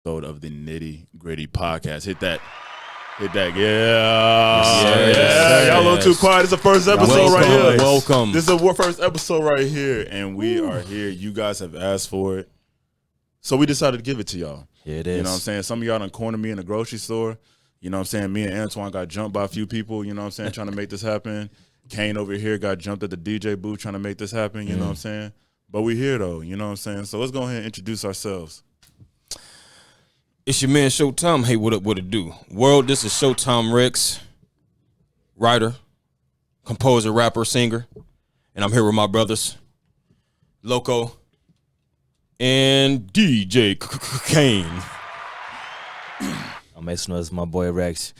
episode of the Nitti Gritti Podcast. Hit that. Yeah. Y'all a little too quiet. This is the first episode right here. Welcome. This is the first episode right here, and we are here. You guys have asked for it, so we decided to give it to y'all. Here it is. You know what I'm saying? Some of y'all done cornered me in the grocery store. You know what I'm saying? Me and Antoine got jumped by a few people, you know what I'm saying, trying to make this happen. Cayne over here got jumped at the DJ booth trying to make this happen, you know what I'm saying? But we here, though, you know what I'm saying? So let's go ahead and introduce ourselves. It's your man Showtime. Hey, what it do? World, this is Showtime Rex, writer, composer, rapper, singer. And I'm here with my brothers, Loko and DJ Cayne. I'm messing with my boy Rex.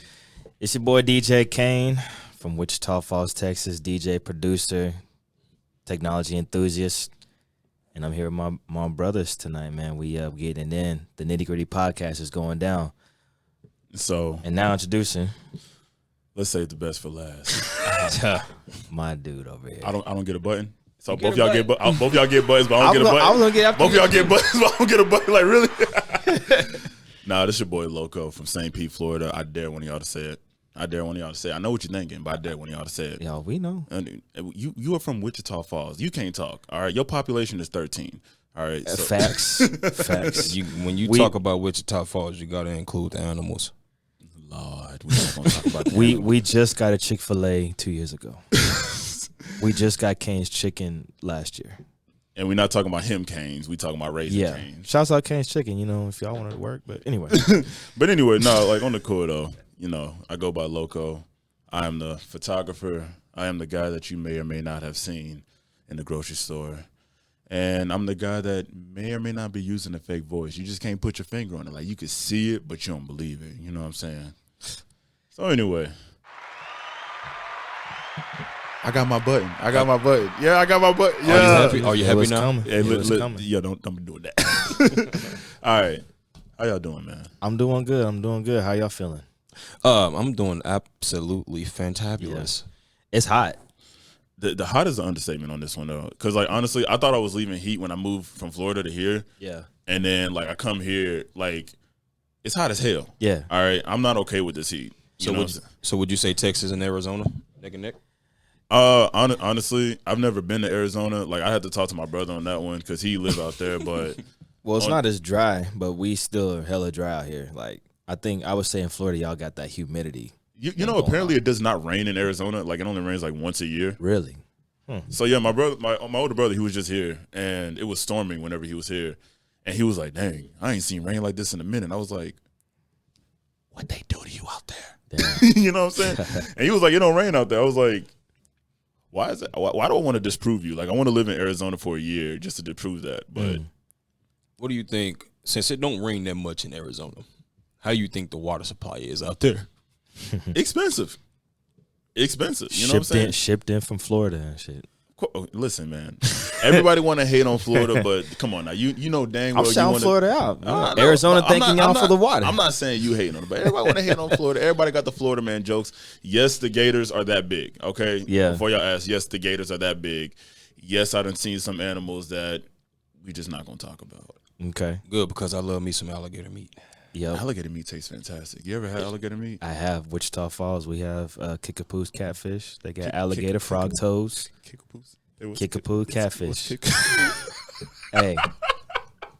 It's your boy DJ Cayne from Wichita Falls, Texas. DJ, producer, technology enthusiast. And I'm here with my brothers tonight, man. We getting in. The Nitti Gritti Podcast is going down. So and now introducing. Let's save the best for last. My dude over here. I don't get a button. So both y'all get buttons, but I don't get a button. I was gonna get both y'all get buttons, but I don't get a button. Like really? Nah, this your boy Loko from St. Pete, Florida. I dare one of y'all to say it. I know what you're thinking, but I dare one of y'all to say it. Yo, we know. And you are from Wichita Falls. You can't talk. All right, your population is 13. All right, so. Facts. Facts. When you talk about Wichita Falls, you gotta include the animals. Lord, we're not gonna talk about that. We just got a Chick-fil-A 2 years ago. We just got Cayne's Chicken last year. And we're not talking about him Canes. We talking about Raising Canes. Shouts out Cayne's Chicken, if y'all want to work. But anyway. No, like on the cool though, I go by Loko. I am the photographer. I am the guy that you may or may not have seen in the grocery store. And I'm the guy that may or may not be using a fake voice. You just can't put your finger on it. Like you can see it, but you don't believe it. You know what I'm saying? So anyway. I got my button. Yeah, I got my button. Yeah. Are you happy now? Yeah, don't be doing that. All right. How y'all doing, man? I'm doing good. How y'all feeling? I'm doing absolutely fantabulous. Yeah. It's hot. The hot is an understatement on this one though, because like honestly, I thought I was leaving heat when I moved from Florida to here. Yeah. And then like I come here, like it's hot as hell. Yeah. All right, I'm not okay with this heat. So would you say Texas and Arizona neck and neck? Honestly, I've never been to Arizona. Like I had to talk to my brother on that one because he lives out there. But well, it's not as dry, but we still are hella dry out here. Like I would say in Florida, y'all got that humidity. You know, apparently it does not rain in Arizona. Like it only rains like once a year. Really? So yeah, my older brother, he was just here, and it was storming whenever he was here, and he was like, "Dang, I ain't seen rain like this in a minute." I was like, "What they do to you out there?" You know what I'm saying? And he was like, "It don't rain out there." I was like, "Why is it? Why do I want to disprove you? Like I want to live in Arizona for a year just to disprove that." But what do you think? Since it don't rain that much in Arizona, how you think the water supply is out there? Expensive. You know what I'm saying? Shipped in from Florida and shit. Listen, man. Everybody want to hate on Florida, but come on now. You know dang well I'm shouting Florida out. Arizona thanking y'all for the water. I'm not saying you hating on it, but everybody want to hate on Florida. Everybody got the Florida man jokes. Yes, the Gators are that big, okay? Yeah. Before y'all ask, yes, the Gators are that big. Yes, I done seen some animals that we just not going to talk about. Okay. Good, because I love me some alligator meat. Yep. Alligator meat tastes fantastic. You ever had alligator meat? I have. Wichita Falls, we have Kickapoo's catfish. They got alligator frog toes. Kickapoo catfish. Hey,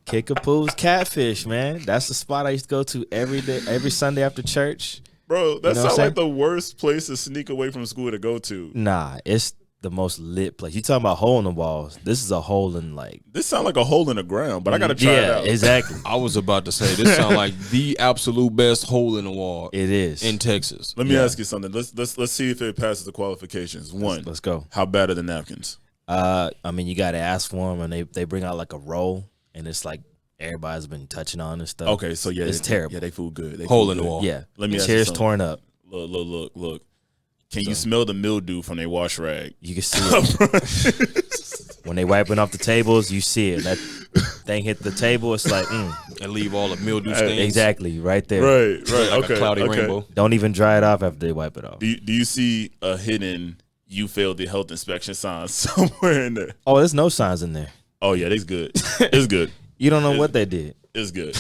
Kickapoo's catfish, man. That's the spot I used to go to every Sunday after church. Bro, that sounds like the worst place to sneak away from school to go to. Nah, it's the most lit place. You talking about hole in the walls? This is a hole in This sound like a hole in the ground, but I gotta try it out. Yeah, exactly. I was about to say this sound like the absolute best hole in the wall. It is in Texas. Let me ask you something. Let's see if it passes the qualifications. One, let's go. How bad are the napkins? I mean, you gotta ask for them, and they bring out like a roll, and it's like everybody's been touching on and stuff. Okay, so yeah, it's terrible. Yeah, they food good. Hole in the wall. Yeah. Let me ask chairs you torn up. Look. Can you smell the mildew from their wash rag? You can see it. When they wiping off the tables, you see it. That thing hit the table, it's like, and leave all the mildew stains. Exactly, right there. Right. Like okay. a cloudy rainbow. Don't even dry it off after they wipe it off. Do you see a hidden "you failed the health inspection" sign somewhere in there? Oh, there's no signs in there. Oh yeah, it's good. It's good. You don't know what they did. It's good.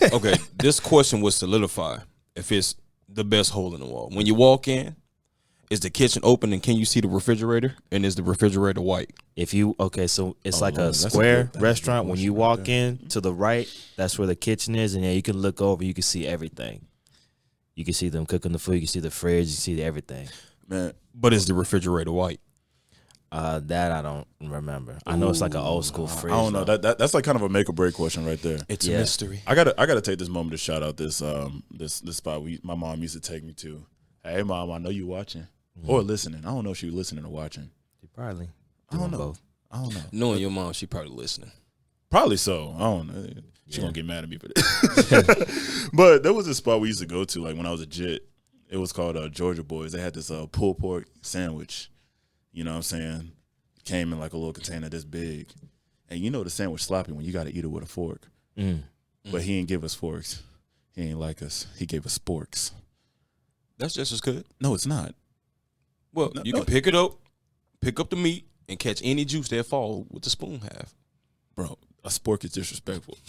Okay, this question would solidify if it's the best hole in the wall. When you walk in, is the kitchen open and can you see the refrigerator? And is the refrigerator white? So it's like a square restaurant. When you walk in to the right, that's where the kitchen is, and you can look over. You can see everything. You can see them cooking the food. You can see the fridge. You see everything. Man, but is the refrigerator white? That I don't remember. I know it's like an old school fridge. I don't know. That's like kind of a make or break question right there. It's a mystery. I gotta take this moment to shout out this spot my mom used to take me to. Hey mom, I know you watching or listening. I don't know if she was listening or watching. She probably. I don't know. Both. I don't know. Knowing your mom, she probably listening. Probably so. I don't know. She gonna get mad at me for this. But there was a spot we used to go to like when I was a jit. It was called Georgia Boys. They had this pulled pork sandwich. You know what I'm saying? Came in like a little container this big. And you know the sandwich sloppy when you got to eat it with a fork. But he ain't give us forks. He ain't like us. He gave us sporks. That's just as good. No, it's not. Well, you can pick it up, pick up the meat, and catch any juice that fall with the spoon half. Bro, a spork is disrespectful.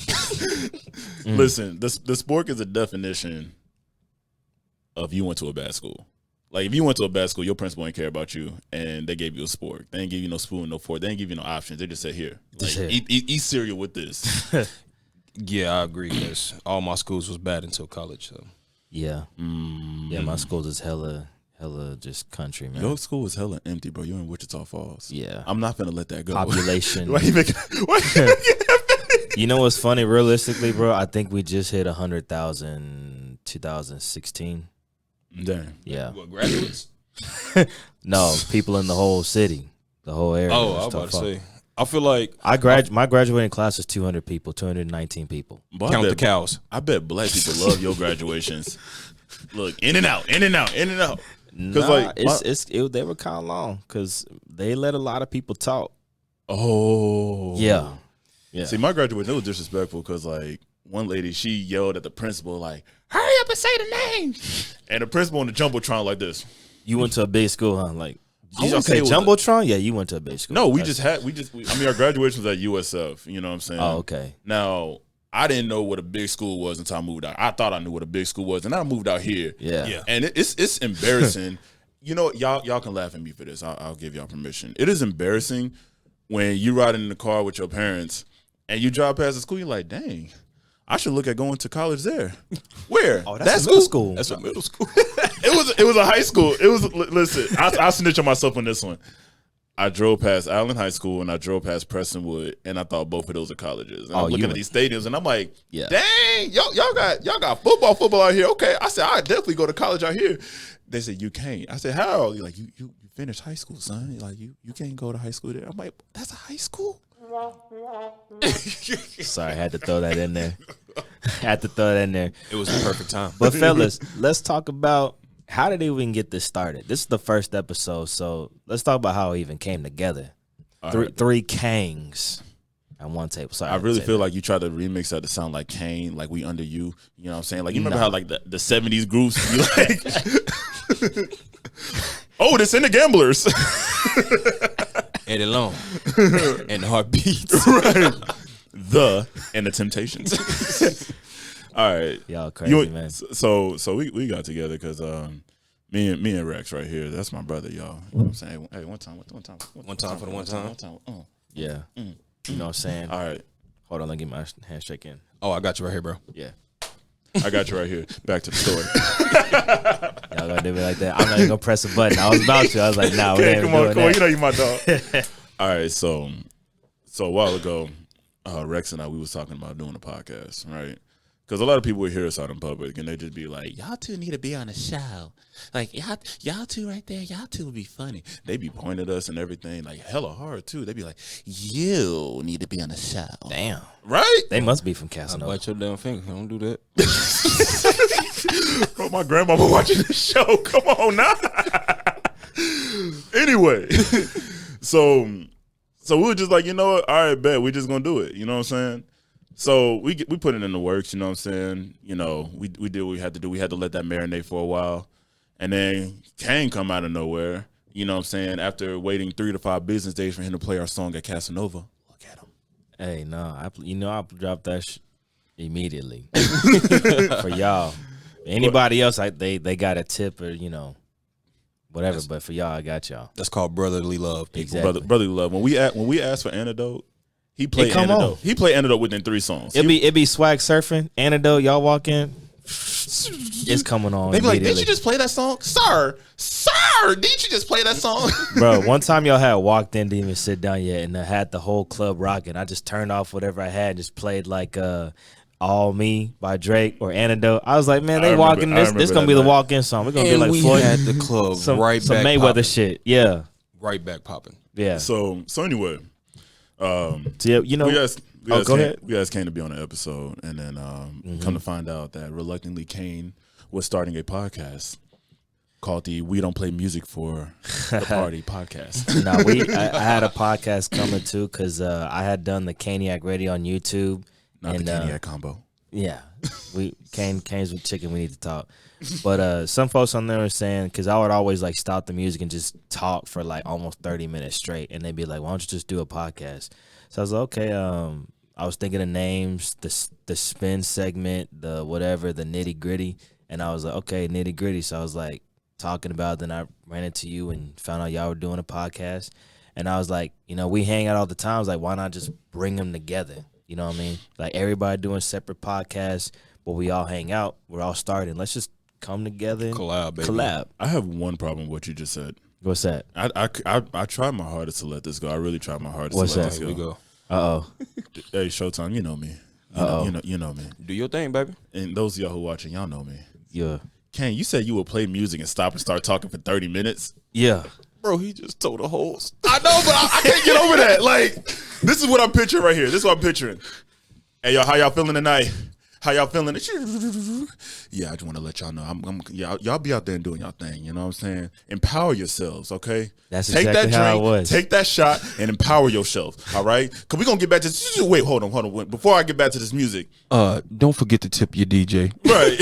Listen, the spork is a definition of you went to a bad school. Like, if you went to a bad school, your principal ain't care about you, and they gave you a spork. They ain't give you no spoon, no fork. They ain't give you no options. They just said, here, like, eat cereal with this. Yeah, I agree, because all my schools was bad until college. So. Yeah. Yeah, my school is hella just country, man. Your school is hella empty, bro. You're in Wichita Falls. Yeah. I'm not finna let that go. Population. Why you making that? You know what's funny? Realistically, bro, I think we just hit 100,000 2016. Dang. Yeah. What, graduates? No, people in the whole city, the whole area. Oh, I was about to say. I feel like my graduating class is 200 people, 219 people. Boy, count the cows. I bet black people love your graduations. Look, in and out, in and out, in and out. Nah, they were kind of long because they let a lot of people talk. Oh. Yeah. See, my graduation, it was disrespectful because, like, one lady, she yelled at the principal, like, hurry up and say the name. And the principal on the Jumbotron like this. You went to a big school, huh? Like, did you say Jumbotron? Yeah, you went to a big school. No, our graduation was at USF. You know what I'm saying? Oh, okay. Now, I didn't know what a big school was until I moved out. I thought I knew what a big school was, and I moved out here. Yeah. And it's embarrassing. You know, y'all can laugh at me for this. I'll give y'all permission. It is embarrassing when you riding in the car with your parents and you drive past the school. You're like, dang, I should look at going to college there. Where? Oh, that's middle school. That's a middle school. It was a high school. It was, listen, I'll snitch on myself on this one. I drove past Allen High School and I drove past Prestonwood, and I thought both of those are colleges. And I'm looking at these stadiums, and I'm like, dang, y'all got football out here. Okay, I said I definitely go to college out here. They said you can't. I said how? You're like you finished high school, son. You're like you can't go to high school there. I'm like, that's a high school. Sorry, I had to throw that in there. It was the perfect time. But fellas, let's talk about how did it even get this started. This is the first episode, so let's talk about how it even came together. Three Kangs at one table. Sorry, I really feel like you tried to remix that to sound like Cayne, like we under you. You know what I'm saying? Like, you remember how like the 70s groups be like, oh, this in the Gamblers. Eddie Long and Heartbeats. Right. And the Temptations. All right. Y'all crazy, man. So we got together because me and Rex right here, that's my brother, y'all. You know what I'm saying? Hey, one time. Yeah. You know what I'm saying? All right. Hold on, let me get my handshake in. Oh, I got you right here, bro. Yeah. I got you right here. Back to the story. Y'all gonna do me like that? I'm not even gonna press a button. I was about to. I was like, nah, we ain't come on. You know you my dog. All right, so a while ago, Rex and I, we was talking about doing a podcast, right? Because a lot of people would hear us out in public, and they just be like, y'all two need to be on a show. Like, y'all two right there, y'all two would be funny. They be pointing at us and everything, like, hella hard, too. They be like, you need to be on a show. Damn. Right? They must be from I Casanova. bite your damn finger. Don't do that. Bro, my grandmama watching the show. Come on now. Anyway, so we were just like, you know what? All right, bet. We just going to do it. You know what I'm saying? So we put it in the works, you know what I'm saying? You know, we did what we had to do. We had to let that marinate for a while. And then Cayne come out of nowhere, you know what I'm saying? After waiting 3 to 5 business days for him to play our song at Casanova. Look at him. Hey, no, I dropped that immediately. For y'all. Anybody else, they got a tip or, whatever. But for y'all, I got y'all. That's called brotherly love. People. Exactly. Brotherly love. When we asked for Antidote, he played come Antidote. on. He played Antidote within 3 songs. It be swag surfing, Antidote, y'all walk in. It's coming on. They be like, didn't you just play that song? Sir, didn't you just play that song? Bro, one time y'all had walked in, didn't even sit down yet, and I had the whole club rocking. I just turned off whatever I had and just played like All Me by Drake or Antidote. I was like, man, they walking this. This gonna be the walk-in song. We're gonna be like Floyd. Had the club some Mayweather poppin'. Shit. Yeah. Right back popping. Yeah. So anyway, so, go ahead. We asked Cayne to be on the episode, and then come to find out that reluctantly Cayne was starting a podcast called the We Don't Play Music for the Party podcast. No, I had a podcast coming too because I had done the Caniac Radio on YouTube. Not the Caniac combo. Yeah, Cayne's with chicken. We need to talk. But some folks on there were saying, because I would always like stop the music and just talk for like almost 30 minutes straight, and they'd be like, "Why don't you just do a podcast?" So I was like, "Okay." I was thinking of names, the spin segment, the whatever, the Nitti Gritti, and I was like, "Okay, Nitti Gritti." So I was like talking about it, then I ran into you and found out y'all were doing a podcast, and I was like, we hang out all the time. I was like, why not just bring them together? You know what I mean? Like everybody doing separate podcasts, but we all hang out. We're all starting. Let's just come together and collab, baby. Collab. I have one problem with what you just said. What's that? I tried my hardest to let this go. I really tried my hardest What's to let that? this Here we go. go. Uh-oh. Hey, Showtime, you know me. You know me. Do your thing, baby. And those of y'all who watching, y'all know me. Yeah. Cayne, you said you would play music and stop and start talking for 30 minutes. Yeah. Bro, he just told the host. I know, but I can't get over that. Like, this is what I'm picturing right here. This is what I'm picturing. Hey, y'all, how y'all feeling tonight? How y'all feeling? Yeah, I just want to let y'all know. Y'all be out there and doing y'all thing. You know what I'm saying? Empower yourselves, okay? That's take exactly that how drink, it was. Take that shot and empower yourself, all right? Because we're going to get back to this. Wait, hold on. Before I get back to this music. Don't forget to tip your DJ. Right.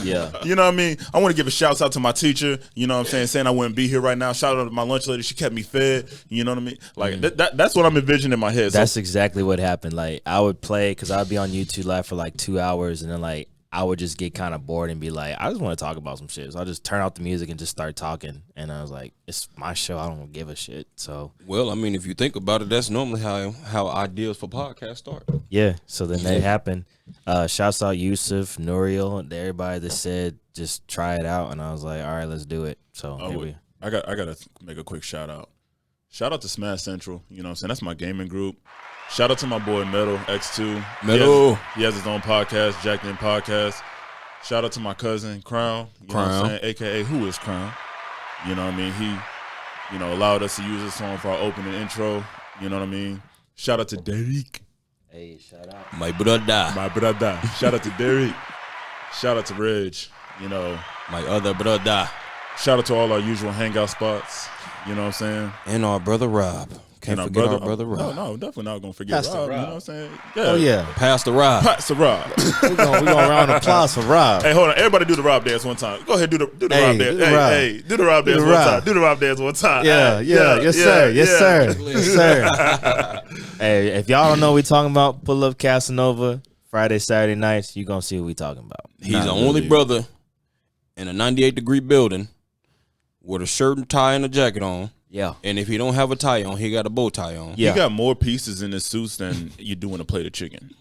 Yeah. You know what I mean? I want to give a shout out to my teacher. You know what I'm saying I wouldn't be here right now. Shout out to my lunch lady. She kept me fed. You know what I mean? Like, that's what I'm envisioning in my head. That's exactly what happened. Like, I would play, because I'd be on YouTube Live for like 2 hours, and then like, I would just get kind of bored and be like, I just want to talk about some shit. So I just turn out the music and just start talking. And I was like, it's my show. I don't give a shit. So, well, I mean, if you think about it, that's normally how ideas for podcasts start. Yeah. So then that happened. Shouts out Yusuf, Nuriel, and everybody that said just try it out. And I was like, all right, let's do it. So I got to make a quick shout out. Shout out to Smash Central. You know what I'm saying? That's my gaming group. Shout out to my boy Metal X2. Metal. He has his own podcast, Jacked In Podcast. Shout out to my cousin Crown. You know what I'm saying? AKA Who Is Crown. You know what I mean? He, allowed us to use this song for our opening intro. You know what I mean? Shout out to Derek. Hey, shout out. My brother. Shout out to Derek. Shout out to Reg. My other brother. Shout out to all our usual hangout spots. You know what I'm saying? And our brother Rob. Can't forget our brother Rob. No, definitely not going to forget Pastor Rob. Rob. You know what I'm saying? Yeah. Oh, yeah. Pastor Rob. Pastor Rob. We're going to round of applause for Rob. Hey, hold on. Everybody do the Rob dance one time. Go ahead, do the Hey, Rob dance. do the Rob. Hey, do the Rob dance one time. Do the Rob dance one time. Yeah. Yes, sir. Yes, sir. Hey, if y'all don't know what we talking about, pull up Casanova Friday, Saturday nights. You going to see what we talking about. He's the only brother in a 98-degree building with a shirt and tie and a jacket on. Yeah. And if he don't have a tie on, he got a bow tie on. Yeah. He got more pieces in his suits than you do in a plate of chicken.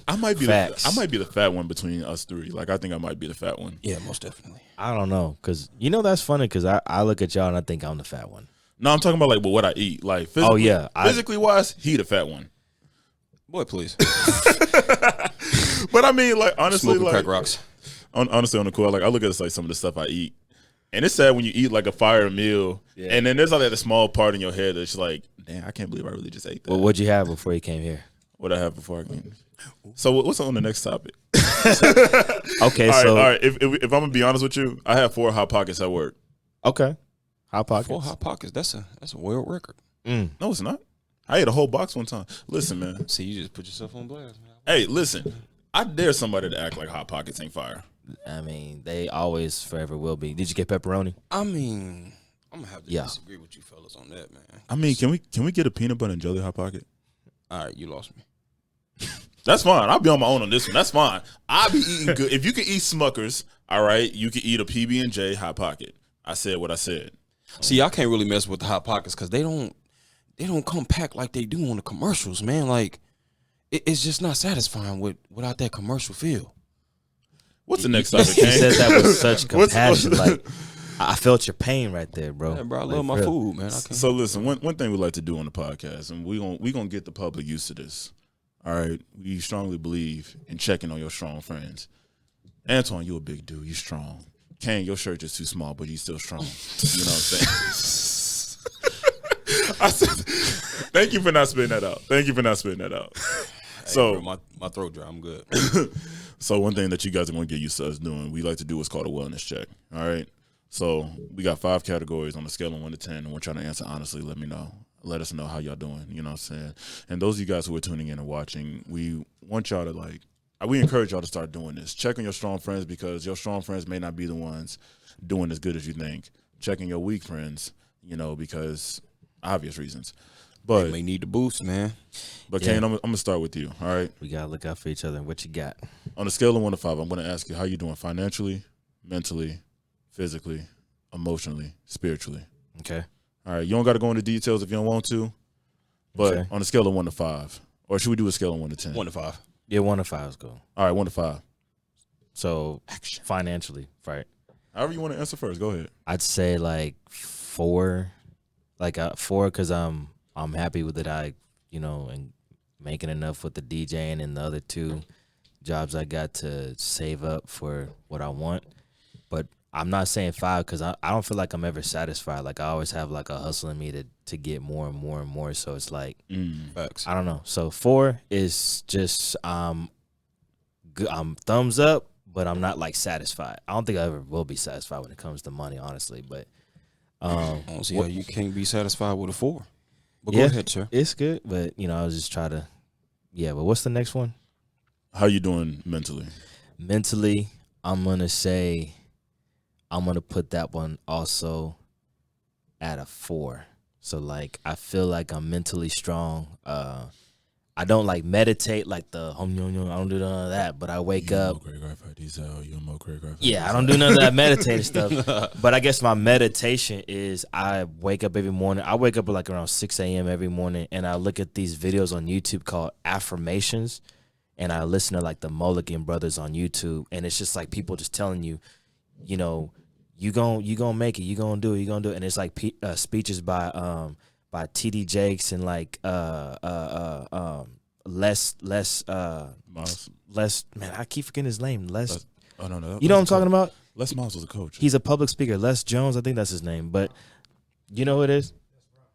I might be the fat one between us three. Like, I think I might be the fat one. Yeah, most definitely. I don't know, because that's funny, because I look at y'all and I think I'm the fat one. No, I'm talking about like what I eat. Like physically, physically wise, he the fat one. Boy, please. But I mean, like, honestly, Smoking like crack rocks. Honestly, on the cool, like I look at like some of the stuff I eat. And it's sad when you eat like a fire meal, and then there's like that small part in your head that's like, damn, I can't believe I really just ate that. Well, what'd you have before you came here? What I have before I came. So what's on the next topic? Okay, all right. If I'm gonna be honest with you, I have 4 Hot Pockets at work. Okay, Hot Pockets. 4 Hot Pockets. That's a world record. No, it's not. I ate a whole box one time. Listen, man. See, you just put yourself on blast, man. Hey, listen. I dare somebody to act like Hot Pockets ain't fire. I mean, they always forever will be. Did you get pepperoni? I mean, I'm gonna have to disagree with you fellas on that, man. I mean, can we get a peanut butter and jelly Hot Pocket? All right, you lost me. That's fine. I'll be on my own on this one. That's fine. I'll be eating good. If you can eat Smuckers, all right, you can eat a PB&J Hot Pocket. I said what I said. See, I can't really mess with the Hot Pockets because they don't come packed like they do on the commercials, man. Like, it's just not satisfying without that commercial feel. What's the next topic, Cayne? You said that with such compassion. Like, I felt your pain right there, bro. Yeah, bro, I like, love my food, man. So listen, one thing we like to do on the podcast, and we gonna get the public used to this. All right, we strongly believe in checking on your strong friends. Antoine, you a big dude, you strong. Cayne, your shirt is too small, but he's still strong. You know what I'm saying? I said, thank you for not spitting that out. Hey, So bro, my throat dry. I'm good. So one thing that you guys are going to get used to us doing, we like to do what's called a wellness check. All right. So we got 5 categories on a scale of 1 to 10, and we're trying to answer honestly. Let us know how y'all doing. You know what I'm saying? And those of you guys who are tuning in and watching, we want y'all to we encourage y'all to start doing this. Check on your strong friends because your strong friends may not be the ones doing as good as you think. Checking your weak friends, because obvious reasons. But They may need the boost, man. But Cayne, I'm gonna start with you. All right. We gotta look out for each other. What you got? On a scale of 1 to 5, I'm gonna ask you how you doing financially, mentally, physically, emotionally, spiritually. Okay. All right. You don't got to go into details if you don't want to. But Okay. on a scale of 1 to 5, or should we do a scale of 1 to 10? 1 to 5. Yeah, 1 to 5 is cool. All right, 1 to 5. So financially, right? However you want to answer first, go ahead. I'd say like 4, 4 because I'm happy with it. And making enough with the DJing and the other 2 jobs I got to save up for what I want. But I'm not saying 5 because I don't feel like I'm ever satisfied. Like I always have like a hustle in me to get more and more and more. So it's like Facts. I don't know. So 4 is just good. I'm thumbs up, but I'm not like satisfied. I don't think I ever will be satisfied when it comes to money, honestly. But I don't see how you can't be satisfied with a 4. But yeah, go ahead, sir. it's good. But I was just trying to. Yeah, but what's the next one? How you doing mentally? Mentally, I'm gonna put that one also at a 4. So like I feel like I'm mentally strong. I don't like meditate like I don't do none of that. But I wake up. Yeah, I don't do none of that meditating stuff. But I guess my meditation is I wake up every morning. I wake up like around 6 a.m. every morning, and I look at these videos on YouTube called affirmations, and I listen to like the Mulligan brothers on YouTube, and it's just like people just telling you, you gonna make it, you gonna do it, and it's like speeches by TD Jakes and like Les man, I keep forgetting his name. Les oh no, you know what I'm talking about? Les Miles was a coach. He's a public speaker. Les Jones, I think that's his name. But you know who it is?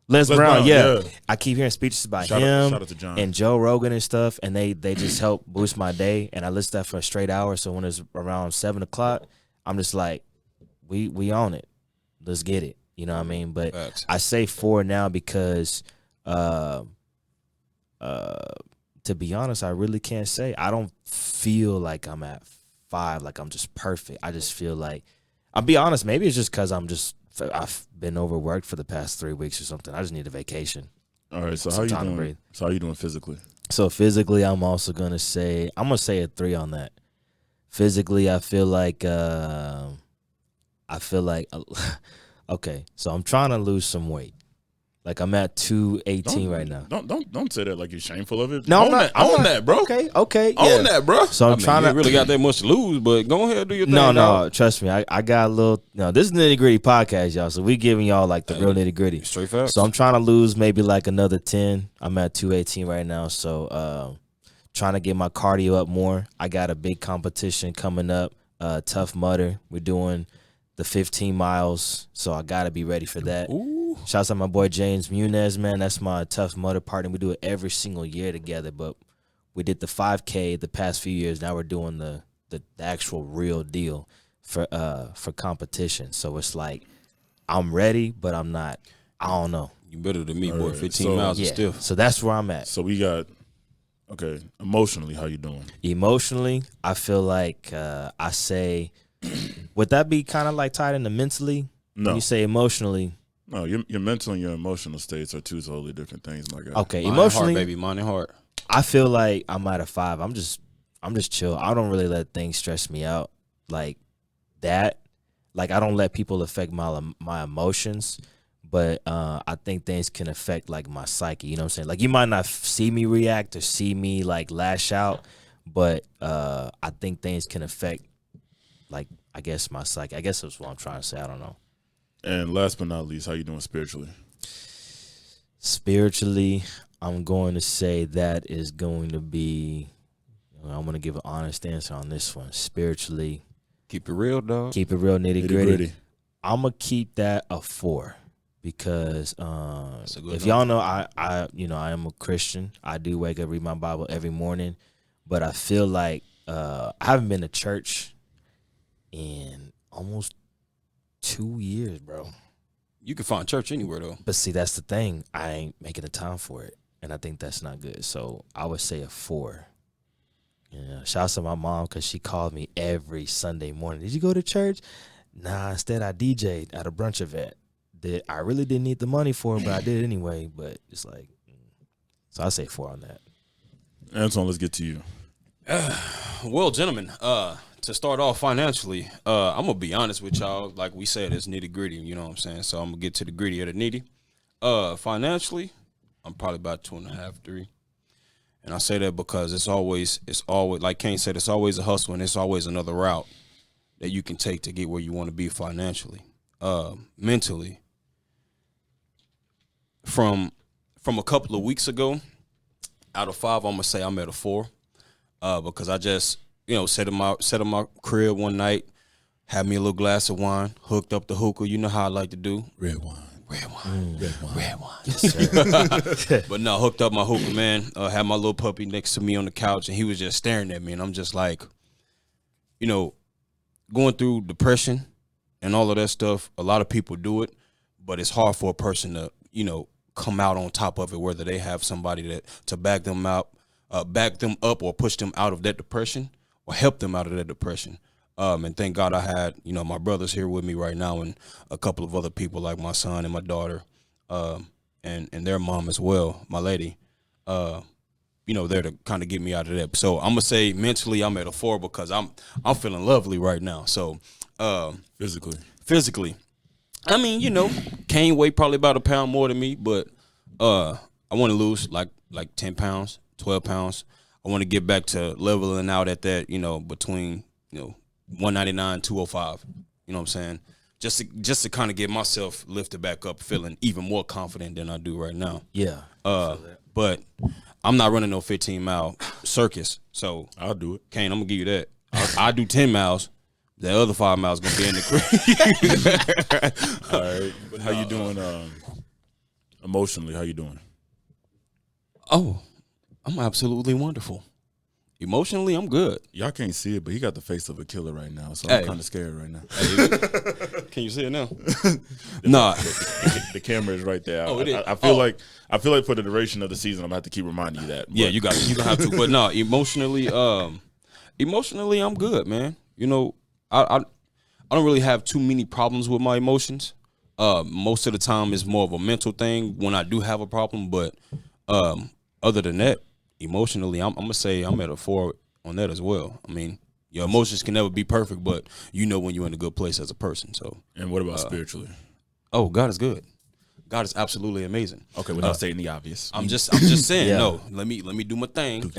Les Brown, yeah. I keep hearing speeches by him shout out to John. and Joe Rogan and stuff, and they just help boost my day. And I listen to that for a straight hour. So when it's around 7 o'clock, I'm just like, we on it. Let's get it. You know what I mean? But Facts. I say 4 now because to be honest, I really can't say. I don't feel like I'm at 5, like I'm just perfect. I just feel like, I'll be honest, maybe it's just because I've been overworked for the past 3 weeks or something. I just need a vacation. All right, so how you doing? So how you doing physically? So physically, I'm also gonna say a 3 on that. Physically, I feel like okay. So I'm trying to lose some weight. Like I'm at 218 right now. Don't say that like you're shameful of it. No, own that, bro. Okay. Own that, bro. So I'm trying you to really got that much to lose, but go ahead and do your thing. No, trust me. I got a little. No, this is Nitti Gritti Podcast, y'all. So we giving y'all like the real nitty gritty. Straight facts. So I'm trying to lose maybe like another 10. I'm at 218 right now. So trying to get my cardio up more. I got a big competition coming up. Tough Mudder. We're doing the 15 miles. So I gotta be ready for that. Ooh. Shouts out my boy James Munez, man. That's my Tough Mudder partner. We do it every single year together. But we did the 5K the past few years. Now we're doing the actual real deal for competition. So it's like I'm ready, but I'm not. I don't know. You better than me, All boy. right, 15 miles is Yeah. stiff. So that's where I'm at. So we got emotionally, how you doing? Emotionally, I feel like I say, would that be kind of like tied into mentally? No. When you say emotionally. No, your mental and your emotional states are 2 totally different things, my guy. Okay, Mind emotionally, and heart, baby. Mind and heart. I feel like I'm at a 5. I'm just chill. I don't really let things stress me out like that. Like I don't let people affect my emotions, but I think things can affect like my psyche. You know what I'm saying? Like you might not see me react or see me like lash out, but I think things can affect like I guess my psyche. I guess that's what I'm trying to say. I don't know. And last but not least, how you doing spiritually? Spiritually, I'm going to say that is going to be. I'm going to give an honest answer on this one. Spiritually, keep it real, dog. Keep it real, nitty gritty. I'm gonna keep that a 4 because if y'all know, I am a Christian. I do wake up, read my Bible every morning, but I feel like I haven't been to church in almost 2 years, bro. You can find church anywhere though. But see, that's the thing. I ain't making the time for it, and I think that's not good. So I would say a 4. Yeah, shouts to my mom because she called me every Sunday morning. Did you go to church? Nah, instead I DJ'd at a brunch event that I really didn't need the money for, but I did anyway. But it's like, so I say 4 on that. Antoine, let's get to you. Well, gentlemen, to start off financially, I'm gonna be honest with y'all. Like we said, it's nitty gritty. You know what I'm saying? So I'm gonna get to the gritty of the nitty. Financially, I'm probably about 2.5, 3. And I say that because it's always like Cayne said, it's always a hustle and it's always another route that you can take to get where you want to be financially. Mentally, from a couple of weeks ago, out of 5, I'm gonna say I'm at a 4, because I just sat in my crib one night, had me a little glass of wine, hooked up the hookah. You know how I like to do. Red wine. Yes, sir. But no, hooked up my hookah, man. Had my little puppy next to me on the couch, and he was just staring at me, and I'm just like, going through depression and all of that stuff. A lot of people do it, but it's hard for a person to, come out on top of it, whether they have somebody to back them up, or push them out of that depression, or help them out of that depression. And thank God I had, my brothers here with me right now, and a couple of other people like my son and my daughter, and their mom as well, my lady, there to kind of get me out of that. So I'm gonna say mentally I'm at a 4 because I'm feeling lovely right now. So physically, I mean, Cayne weigh probably about a pound more than me, but I want to lose like 10 pounds, 12 pounds. I want to get back to leveling out at that, between 199, 205. You know what I'm saying? Just to kind of get myself lifted back up, feeling even more confident than I do right now. Yeah. But I'm not running no 15-mile circus, so I'll do it. Cayne, I'm gonna give you that. I do 10 miles. The other 5 miles gonna be in the crib. All right. But how you doing? Emotionally, how you doing? Oh, I'm absolutely wonderful. Emotionally, I'm good. Y'all can't see it, but he got the face of a killer right now, so Hey. I'm kind of scared right now. Can you see it now? Nah. The camera is right there. Oh, it is. I feel like for the duration of the season, I'm gonna have to keep reminding you that. Yeah, you gonna have to. But no, emotionally, I'm good, man. I don't really have too many problems with my emotions. Most of the time, it's more of a mental thing when I do have a problem. But other than that, emotionally, I'm gonna say I'm at a 4 on that as well. I mean, your emotions can never be perfect, but when you're in a good place as a person. So, And what about spiritually? oh, God is good. God is absolutely amazing. Okay, we're not stating the obvious. I'm just saying. Yeah. No, let me do my thing.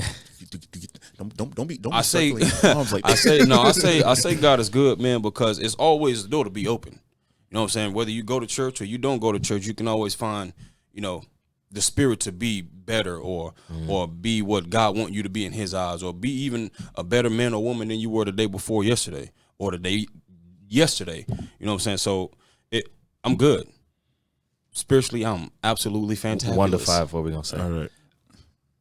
Don't be. I say, circling your arms like I say God is good, man, because it's always the door to be open. You know what I'm saying? Whether you go to church or you don't go to church, you can always find, the spirit to be better or be what God wants you to be in His eyes, or be even a better man or woman than you were the day before yesterday or the day yesterday. You know what I'm saying? So I'm good. Spiritually, I'm absolutely fantastic. 1 to 5. What are we gonna say? All right.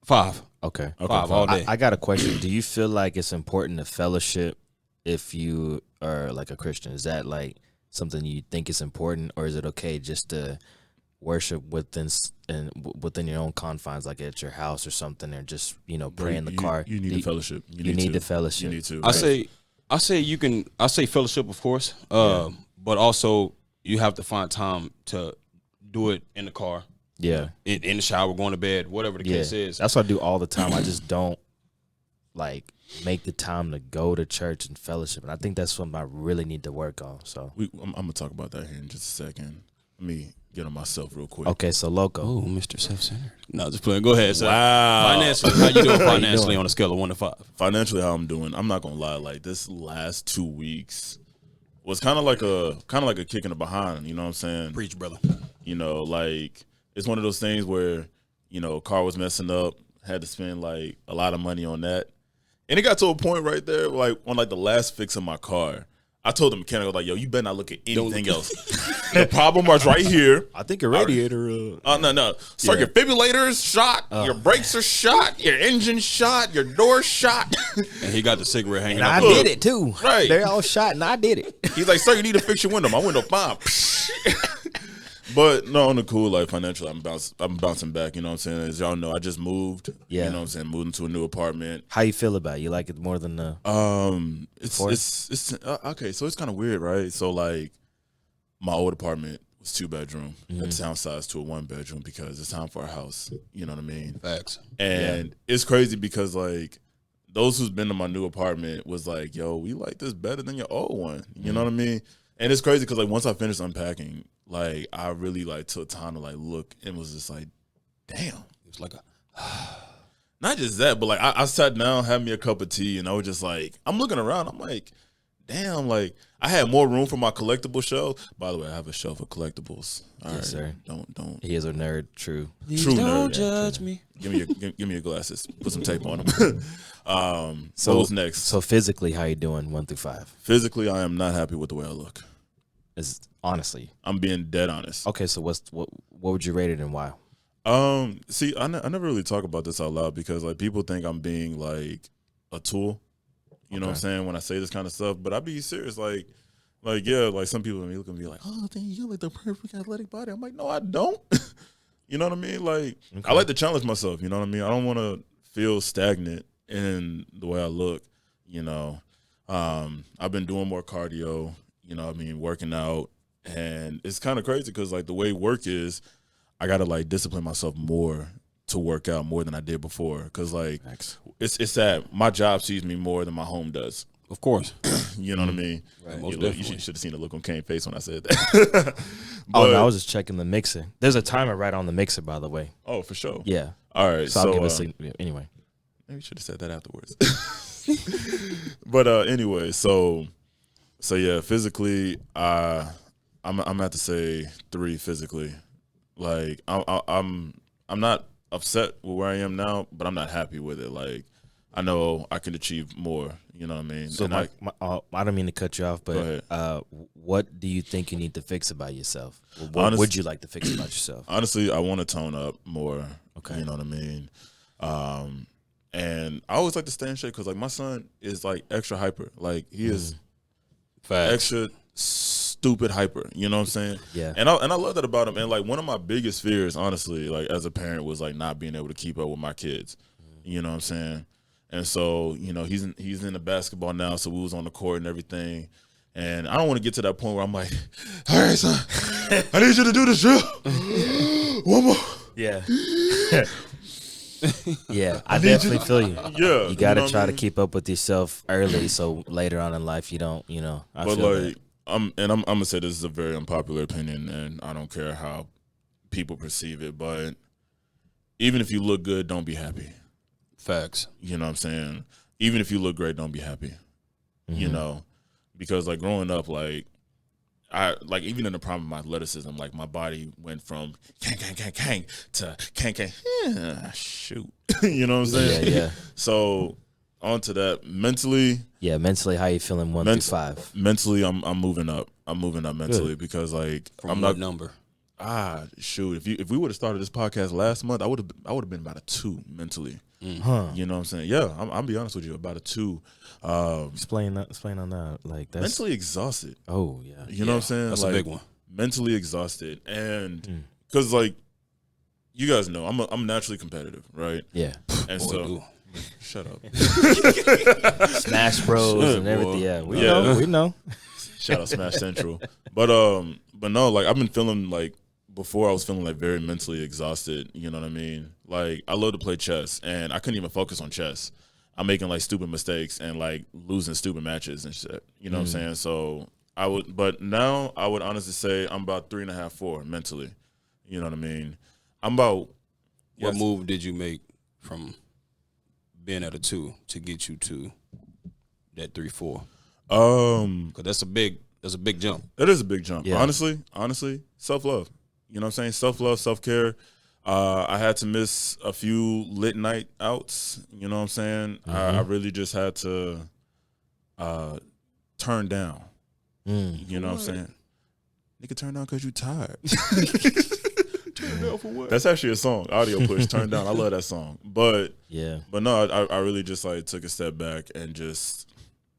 5. Okay. 5 all day. I got a question. Do you feel like it's important to fellowship if you are like a Christian? Is that like something you think is important, or is it okay just to worship within your own confines, like at your house or something, or just pray in the car? You need the fellowship. You need the fellowship. You need to. I say fellowship, of course, but also you have to find time to do it in the car, Yeah. In the shower, going to bed, whatever the case is. That's what I do all the time. I just don't like make the time to go to church and fellowship. And I think that's something I really need to work on. So I'm gonna talk about that here in just a second. Let me get on myself real quick. okay, so Loko. Oh, Mr. Self-centered. No, just playing. Go ahead, sir. Wow. Financially, how you doing financially on a scale of 1 to 5? Financially, how I'm doing, I'm not gonna lie. Like this last 2 weeks was kind of like a kick in the behind. You know what I'm saying? Preach, brother. You know, like it's one of those things where, you know, car was messing up, had to spend like a lot of money on that. And it got to a point right there, like on like the last fix of my car, I told the mechanic, I was like, yo, you better not look at anything else. The problem was right here. I think a radiator. No. So your defibrillators shot, your brakes are shot, your engine's shot, your door's shot. And he got the cigarette hanging And out. I did it too. Right. They're all shot and I did it. He's like, sir, you need to fix your window. My window fine. But no, on the cool, like financially, I'm bouncing back. You know what I'm saying? As y'all know, I just moved. Yeah. You know what I'm saying? Moved into a new apartment. How you feel about it? You like it more than the It's okay. So it's kind of weird, right? So like, my old apartment was 2-bedroom. It's downsized to a 1-bedroom because it's time for a house. You know what I mean? Facts. And it's crazy because like those who's been to my new apartment was like, yo, we like this better than your old one. You know what I mean? And it's crazy because like once I finished unpacking, like I really like took time to like look and was just like, damn. It was like a not just that, but like I sat down, had me a cup of tea, and I was just like, I'm looking around, I'm like, damn, like I had more room for my collectible shelf. By the way, I have a shelf of collectibles. All right, sir. Don't. He is a nerd, true. True don't nerd. judge me. Give me your glasses. Put some tape on them. So what's next? So physically, how you doing 1 through 5? Physically, I am not happy with the way I look. Is honestly. I'm being dead honest. Okay, so what would you rate it and why? See, I never really talk about this out loud because like people think I'm being like a tool. You know what I'm saying when I say this kind of stuff, but I be serious. Like yeah, like some people look at me like, oh, dang, you got like the perfect athletic body. I'm like, no, I don't. You know what I mean? Like I like to challenge myself. You know what I mean? I don't want to feel stagnant in the way I look. You know, I've been doing more cardio. You know what I mean? Working out. And it's kind of crazy because, like, the way work is, I got to, like, discipline myself more to work out more than I did before. Because, like, it's sad. My job sees me more than my home does. Of course. You know what I mean? Right. You should have seen the look on Cayne's face when I said that. No, I was just checking the mixer. There's a timer right on the mixer, by the way. Oh, for sure. Yeah. All right. So I'll give a signal. Anyway. Maybe you should have said that afterwards. But anyway, so yeah, physically, I'm gonna have to say 3 physically. Like I'm not upset with where I am now, but I'm not happy with it. Like I know I can achieve more. You know what I mean? So I don't mean to cut you off, but what do you think you need to fix about yourself? What would you like to fix about yourself? Honestly, I want to tone up more. Okay. You know what I mean? And I always like to stay in shape because like my son is like extra hyper. Like he is extra stupid hyper. You know what I'm saying? Yeah. And I love that about him. And like one of my biggest fears, honestly, like as a parent, was like not being able to keep up with my kids. You know what I'm saying? And so, you know, he's in the basketball now, so we was on the court and everything. And I don't want to get to that point where I'm like, all right, son, I need you to do this drill. One more. Yeah. Yeah, I definitely feel you. Yeah. You got to try I mean? to keep up with yourself early so later on in life you don't, I but feel like, I'm going to say this is a very unpopular opinion, and I don't care how people perceive it, but even if you look good, don't be happy. Facts. You know what I'm saying? Even if you look great, don't be happy. You know? Because like growing up, like I like even in the prime of my athleticism, like my body went from kang to kang. Shoot. You know what I'm saying? Yeah. So on to that. Mentally. Yeah, mentally how you feeling 1 through 5? Mentally I'm moving up. I'm moving up mentally because like From I'm what not number. Shoot. If we would have started this podcast last month, I would have been about a 2 mentally. Huh. You know what I'm saying? Yeah, I'll be honest with you, about a 2. Explain on that. Like that's Mentally exhausted. Oh yeah. You know what I'm saying? That's like, a big one. Mentally exhausted, and because like you guys know, I'm naturally competitive, right? Yeah. And Boy, so ooh. shut up. Smash Bros and everything. Yeah, we know. Shout out Smash Central. But no, like I've been feeling like before I was feeling like very mentally exhausted. You know what I mean? Like I love to play chess, and I couldn't even focus on chess. I'm making like stupid mistakes and like losing stupid matches and shit. You know what I'm saying? So but now I would honestly say I'm about 3.5, 4 mentally. You know what I mean? I'm about. What move did you make from being at a 2 to get you to that 3, 4? Because that's a big jump. It is a big jump. Yeah. Honestly, self-love. You know what I'm saying? Self-love, self-care. I had to miss a few lit night outs. You know what I'm saying? I really just had to turn down. You know what I'm saying? Nigga, turn down because you tired. Turn down for what? That's actually a song. Audio push, turn down. I love that song. But no, I really just like took a step back and just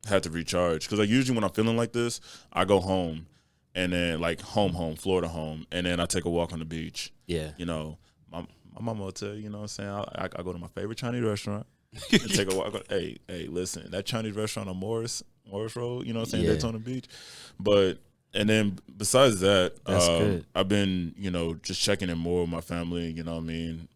had to recharge. Because like usually when I'm feeling like this, I go home and then like home, Florida home, and then I take a walk on the beach. Yeah. You know, my mama will tell you, you know what I'm saying? I go to my favorite Chinese restaurant and take a walk. Hey, listen, that Chinese restaurant on Morris Road, you know what I'm saying? Daytona Beach. And then besides that, I've been, you know, just checking in more with my family, you know what I mean?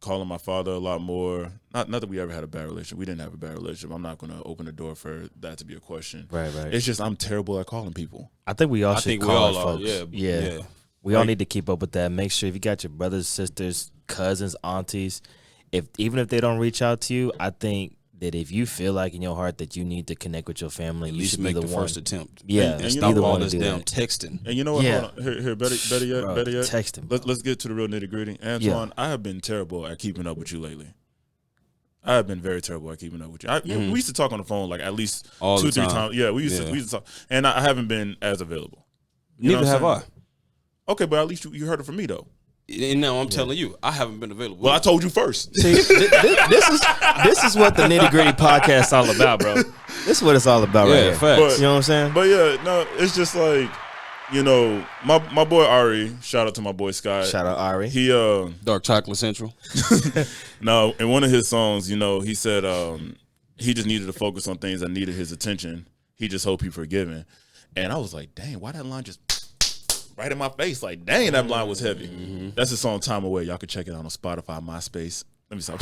Calling my father a lot more. Not that we ever had a bad relationship. We didn't have a bad relationship. I'm not going to open the door for that to be a question. Right. It's just I'm terrible at calling people. I think we all should call our folks. Yeah. We all need to keep up with that. Make sure if you got your brothers, sisters, cousins, aunties, even if they don't reach out to you, I think that if you feel like in your heart that you need to connect with your family, you should make the first attempt. Yeah, and stop all this damn texting. And you know what? Hold on. Here, better yet, texting. Let's get to the real nitty gritty. Antoine, I have been terrible at keeping up with you lately. I have been very terrible at keeping up with you. We used to talk on the phone like at least all 2-3 times. Yeah, we used to talk, and I haven't been as available. Neither have I. Okay, but at least you heard it from me though. And now I'm telling you, I haven't been available. Well, I told you first. See, this is what the Nitti Gritti Podcast is all about, bro. This is what it's all about, right here. Facts. You know what I'm saying? But yeah, no, it's just like, you know, my boy Ari. Shout out to my boy Sky. Shout out Ari. He Dark Chocolate Central. No, in one of his songs, you know, he said he just needed to focus on things that needed his attention. He just hoped he forgiven. And I was like, dang, why that line just right in my face? Like, dang, that line was heavy. That's the song Time Away. Y'all can check it out on Spotify, MySpace. Let me stop.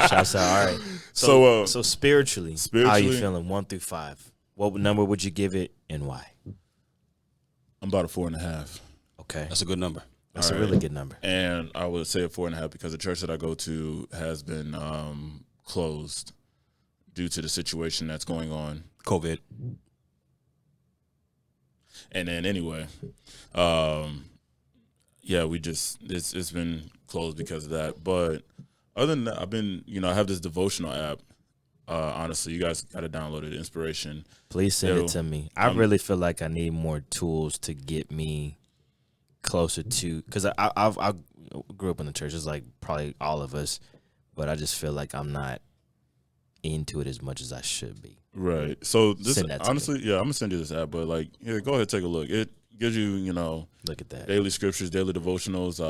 Shouts out. All right. So spiritually, how are you feeling 1 through 5? What number would you give it and why? I'm about a 4.5. Okay. That's a good number. That's a really good number. And I would say a 4.5 because the church that I go to has been closed due to the situation that's going on. COVID. And then anyway, we just it's been closed because of that. But other than that, I have this devotional app. Honestly, you guys got to download it. Inspiration. Please send it to me. I really feel like I need more tools to get me closer to, because I grew up in the church. It's like probably all of us, but I just feel like I'm not into it as much as I should be. Right. So this honestly, I'm gonna send you this app, but like, here, go ahead, take a look. It gives you, look at that, daily scriptures, daily devotionals.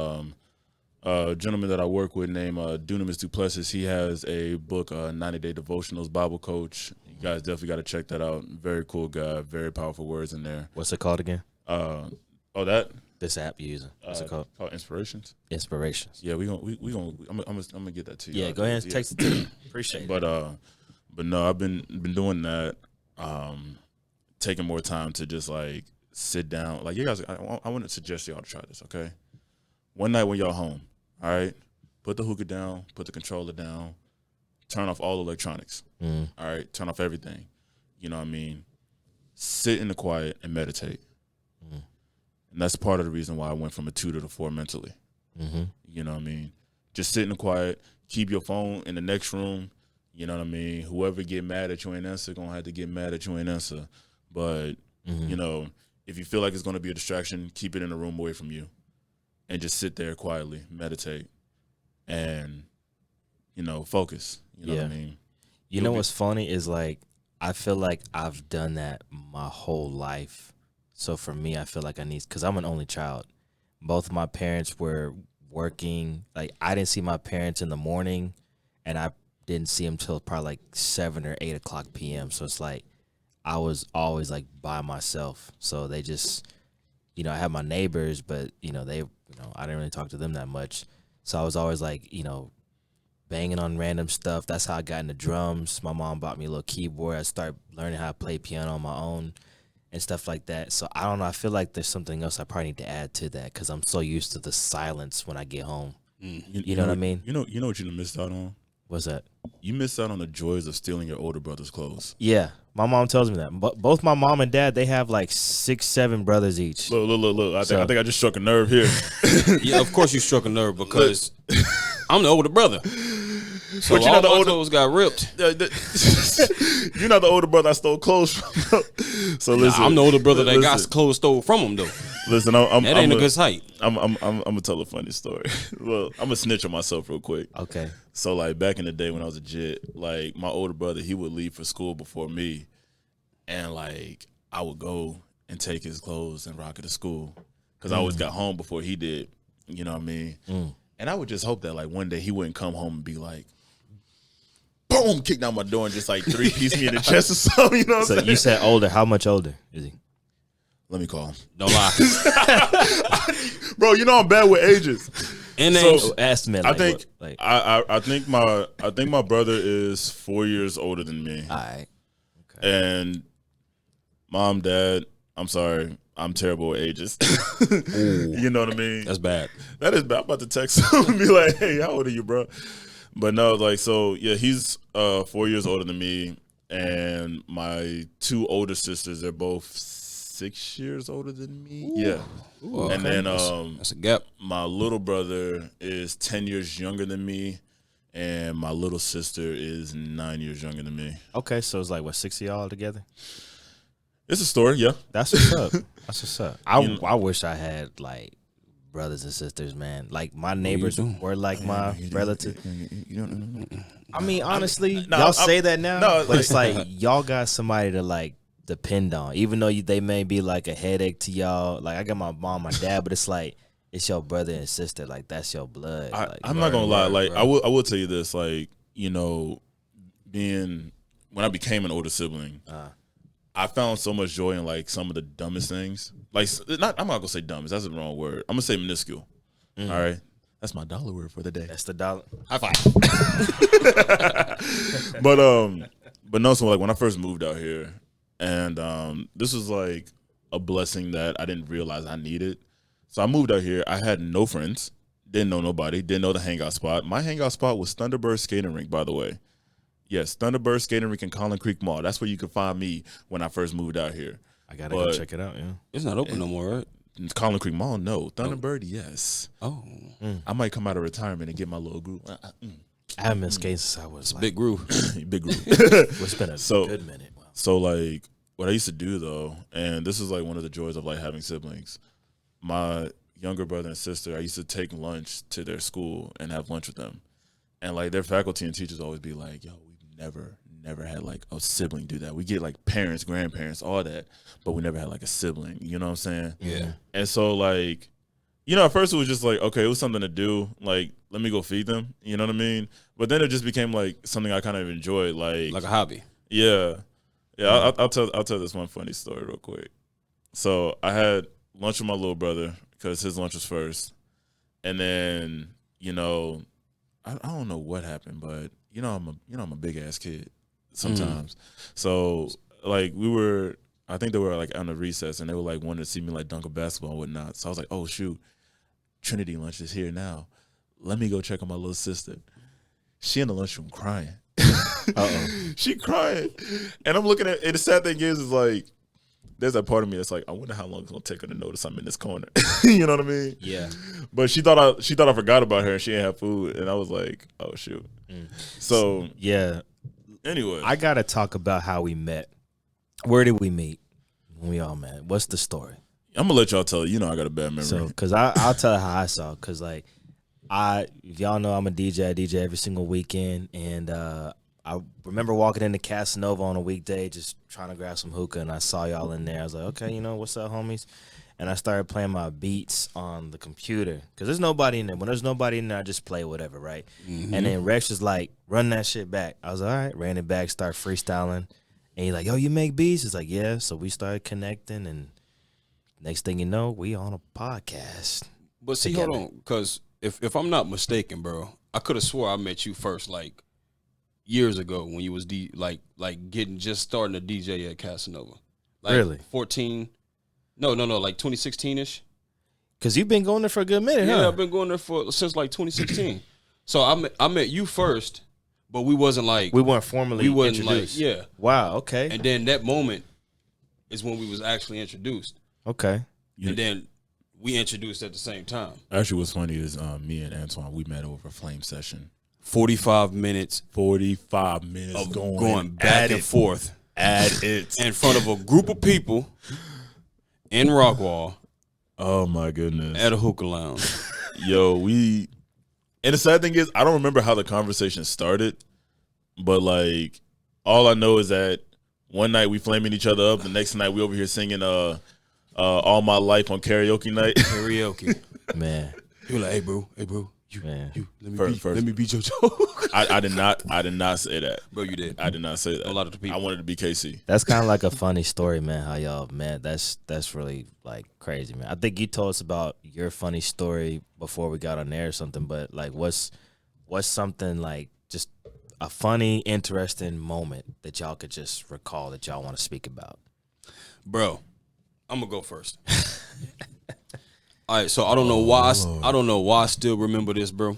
A gentleman that I work with named Dunamis Duplessis, he has a book, 90-Day Devotionals, Bible Coach. You guys definitely got to check that out. Very cool guy, very powerful words in there. What's it called again? This app you're using. What's it called? Called Inspirations. Inspirations. Yeah, I'm gonna get that to you. Yeah, go ahead and text it to me. Appreciate it. But no, I've been doing that, taking more time to just like sit down. Like, you guys, I want to suggest y'all to try this, okay? One night when y'all home, all right, put the hookah down, put the controller down, turn off all electronics, all right, turn off everything. You know what I mean? Sit in the quiet and meditate. And that's part of the reason why I went from a 2 to the 4 mentally. You know what I mean? Just sit in the quiet, keep your phone in the next room. You know what I mean? Whoever get mad at you ain't answer, gonna have to get mad at you ain't answer. But, if you feel like it's gonna be a distraction, keep it in a room away from you. And just sit there quietly, meditate, and, focus. You know what I mean? You know what's funny is, like, I feel like I've done that my whole life. So for me, I feel like I need, because I'm an only child. Both my parents were working. Like, I didn't see my parents in the morning, and I didn't see them till probably like 7 or 8 o'clock p.m. So it's like I was always like by myself. So they just you know, I had my neighbors, but you know, I didn't really talk to them that much. So I was always like, you know, banging on random stuff. That's how I got into drums. My mom bought me a little keyboard. I started learning how to play piano on my own and stuff like that. So I don't know. I feel like there's something else I probably need to add to that because I'm so used to the silence when I get home. You know what I mean? You know what you missed out on? What's that? You missed out on the joys of stealing your older brother's clothes. Yeah, my mom tells me that. But both my mom and dad, they have like 6, 7 brothers each. Look. I think I just struck a nerve here. Yeah, of course you struck a nerve because I'm the older brother. So But you're not the older. clothes got ripped. You're not the older brother I stole clothes from. So listen, I'm the older brother that got clothes stole from him though. Listen, That ain't a good sight. I'm gonna tell a funny story. Well, I'm gonna snitch on myself real quick. Okay. So like back in the day when I was a jit, like my older brother, he would leave for school before me, and like I would go and take his clothes and rock it to school because I always got home before he did. You know what I mean? And I would just hope that like one day he wouldn't come home and be like, boom, kick down my door and just like 3-piece me in the chest or something. You know what I'm saying? You said older. How much older is he? Let me call him. Don't lie. Bro, you know I'm bad with ages. And So, Estimate. I Like, think what, like, I think my brother is 4 years older than me. all right. And mom, dad, I'm sorry, I'm terrible with ages. You know what I mean? that's bad. That is bad. I'm about to text him and be like, hey, how old are you, bro? But no, like, so yeah, he's 4 years older than me, and my 2 older sisters, they're both 6 years older than me. Yeah. Ooh, And okay. then that's a gap. my little brother is 10 years younger than me, and my little sister is 9 years younger than me. Okay, so it's like what, 6 of y'all together? It's a story, yeah. That's what's up. That's what's up. I You know- I wish I had like brothers and sisters, man. Like my neighbors do? were like my relative. You don't know. I mean, honestly, no, y'all I'm- say that now, no, but it's like y'all got somebody to like depend on, even though they may be like a headache to y'all. Like I got my mom, my dad, but it's like it's your brother and sister. Like that's your blood. Like, I'm not gonna lie. Like right. I will tell you this. Like, you know, when I became an older sibling, I found so much joy in like some of the dumbest things. Like, I'm not gonna say dumbest. That's the wrong word. I'm gonna say minuscule. All right, that's my dollar word for the day. that's the dollar. High five. But no. So like when I first moved out here, and this was like a blessing that I didn't realize I needed. So I moved out here. I had no friends. Didn't know nobody. Didn't know the hangout spot. My hangout spot was Thunderbird Skating Rink, by the way. Yes, Thunderbird Skating Rink in Collin Creek Mall. That's where you could find me when I first moved out here. I gotta go check it out. Yeah. It's not open no more, right? Collin Creek Mall, no. Thunderbird, yes. Oh, I might come out of retirement and get my little group. I haven't been skating since I was like, big groove. Big group. it's been a good minute. Wow. So like what I used to do though, and this is like one of the joys of like having siblings. My younger brother and sister, I used to take lunch to their school and have lunch with them. And like their faculty and teachers always be like, yo, we've never had like a sibling do that. We get like parents, grandparents, all that, but we never had like a sibling. You know what I'm saying? Yeah. And so like, you know, at first it was just like, okay, it was something to do. Like, let me go feed them. You know what I mean? But then it just became like something I kind of enjoyed. Like a hobby. Yeah. Yeah, I'll tell this one funny story real quick. So I had lunch with my little brother because his lunch was first. And then, you know, I don't know what happened, but you know I'm a big ass kid sometimes. So like I think they were like on the recess and they were like wanting to see me like dunk a basketball and whatnot. So I was like, oh shoot, Trinity lunch is here now. Let me go check on my little sister. She in the lunchroom crying. She crying. And I'm looking at it. The sad thing is like there's that part of me that's like, I wonder how long it's gonna take her to notice I'm in this corner. You know what I mean? Yeah. But she thought I forgot about her and she didn't have food. And I was like, oh shoot. So Yeah. anyway. I gotta talk about how we met. Where did we meet when we all met? What's the story? I'm gonna let y'all tell it. You know I got a bad memory. So, cause I'll tell how I saw. Cause like if y'all know I'm a DJ, I DJ every single weekend, and I remember walking into Casanova on a weekday, just trying to grab some hookah, and I saw y'all in there. I was like, okay, you know what's up, homies? And I started playing my beats on the computer, cause there's nobody in there. When there's nobody in there, I just play whatever, right? And then Rex was like, run that shit back. I was like, all right, ran it back, start freestyling. And he's like, yo, you make beats? It's like, yeah. So we started connecting, and next thing you know, we on a podcast. But see, together. hold on, because if I'm not mistaken, bro, I could have swore I met you first like years ago when you was getting just starting to DJ at Casanova. Like Really? 14? No, like 2016ish. Because you've been going there for a good minute, Yeah, huh? I've been going there since like 2016. So I met you first, but we wasn't like We weren't formally introduced. like, yeah. Wow, okay. And then that moment is when we was actually introduced. Okay. And then we introduced at the same time. Actually, what's funny is me and Antoine, we met over a flame session. 45 minutes. 45 minutes Of going back and forth. At it. In front of a group of people in Rockwall. Oh, my goodness. At a hookah lounge. Yo, and the sad thing is, I don't remember how the conversation started, but like, all I know is that one night we flaming each other up. The next night we over here singing All My Life on karaoke night. Karaoke. Man. You were like, hey, bro, Man. let me beat your joke. I did not say that. Bro, you did. I did not say that. A lot of the people. I wanted to be KC. That's kind of like a funny story, man, how y'all, man, that's really like crazy, man. I think you told us about your funny story before we got on air or something, but like what's something like just a funny, interesting moment that y'all could just recall that y'all want to speak about? Bro, I'm going to go first. All right, so I don't know why I still remember this, bro.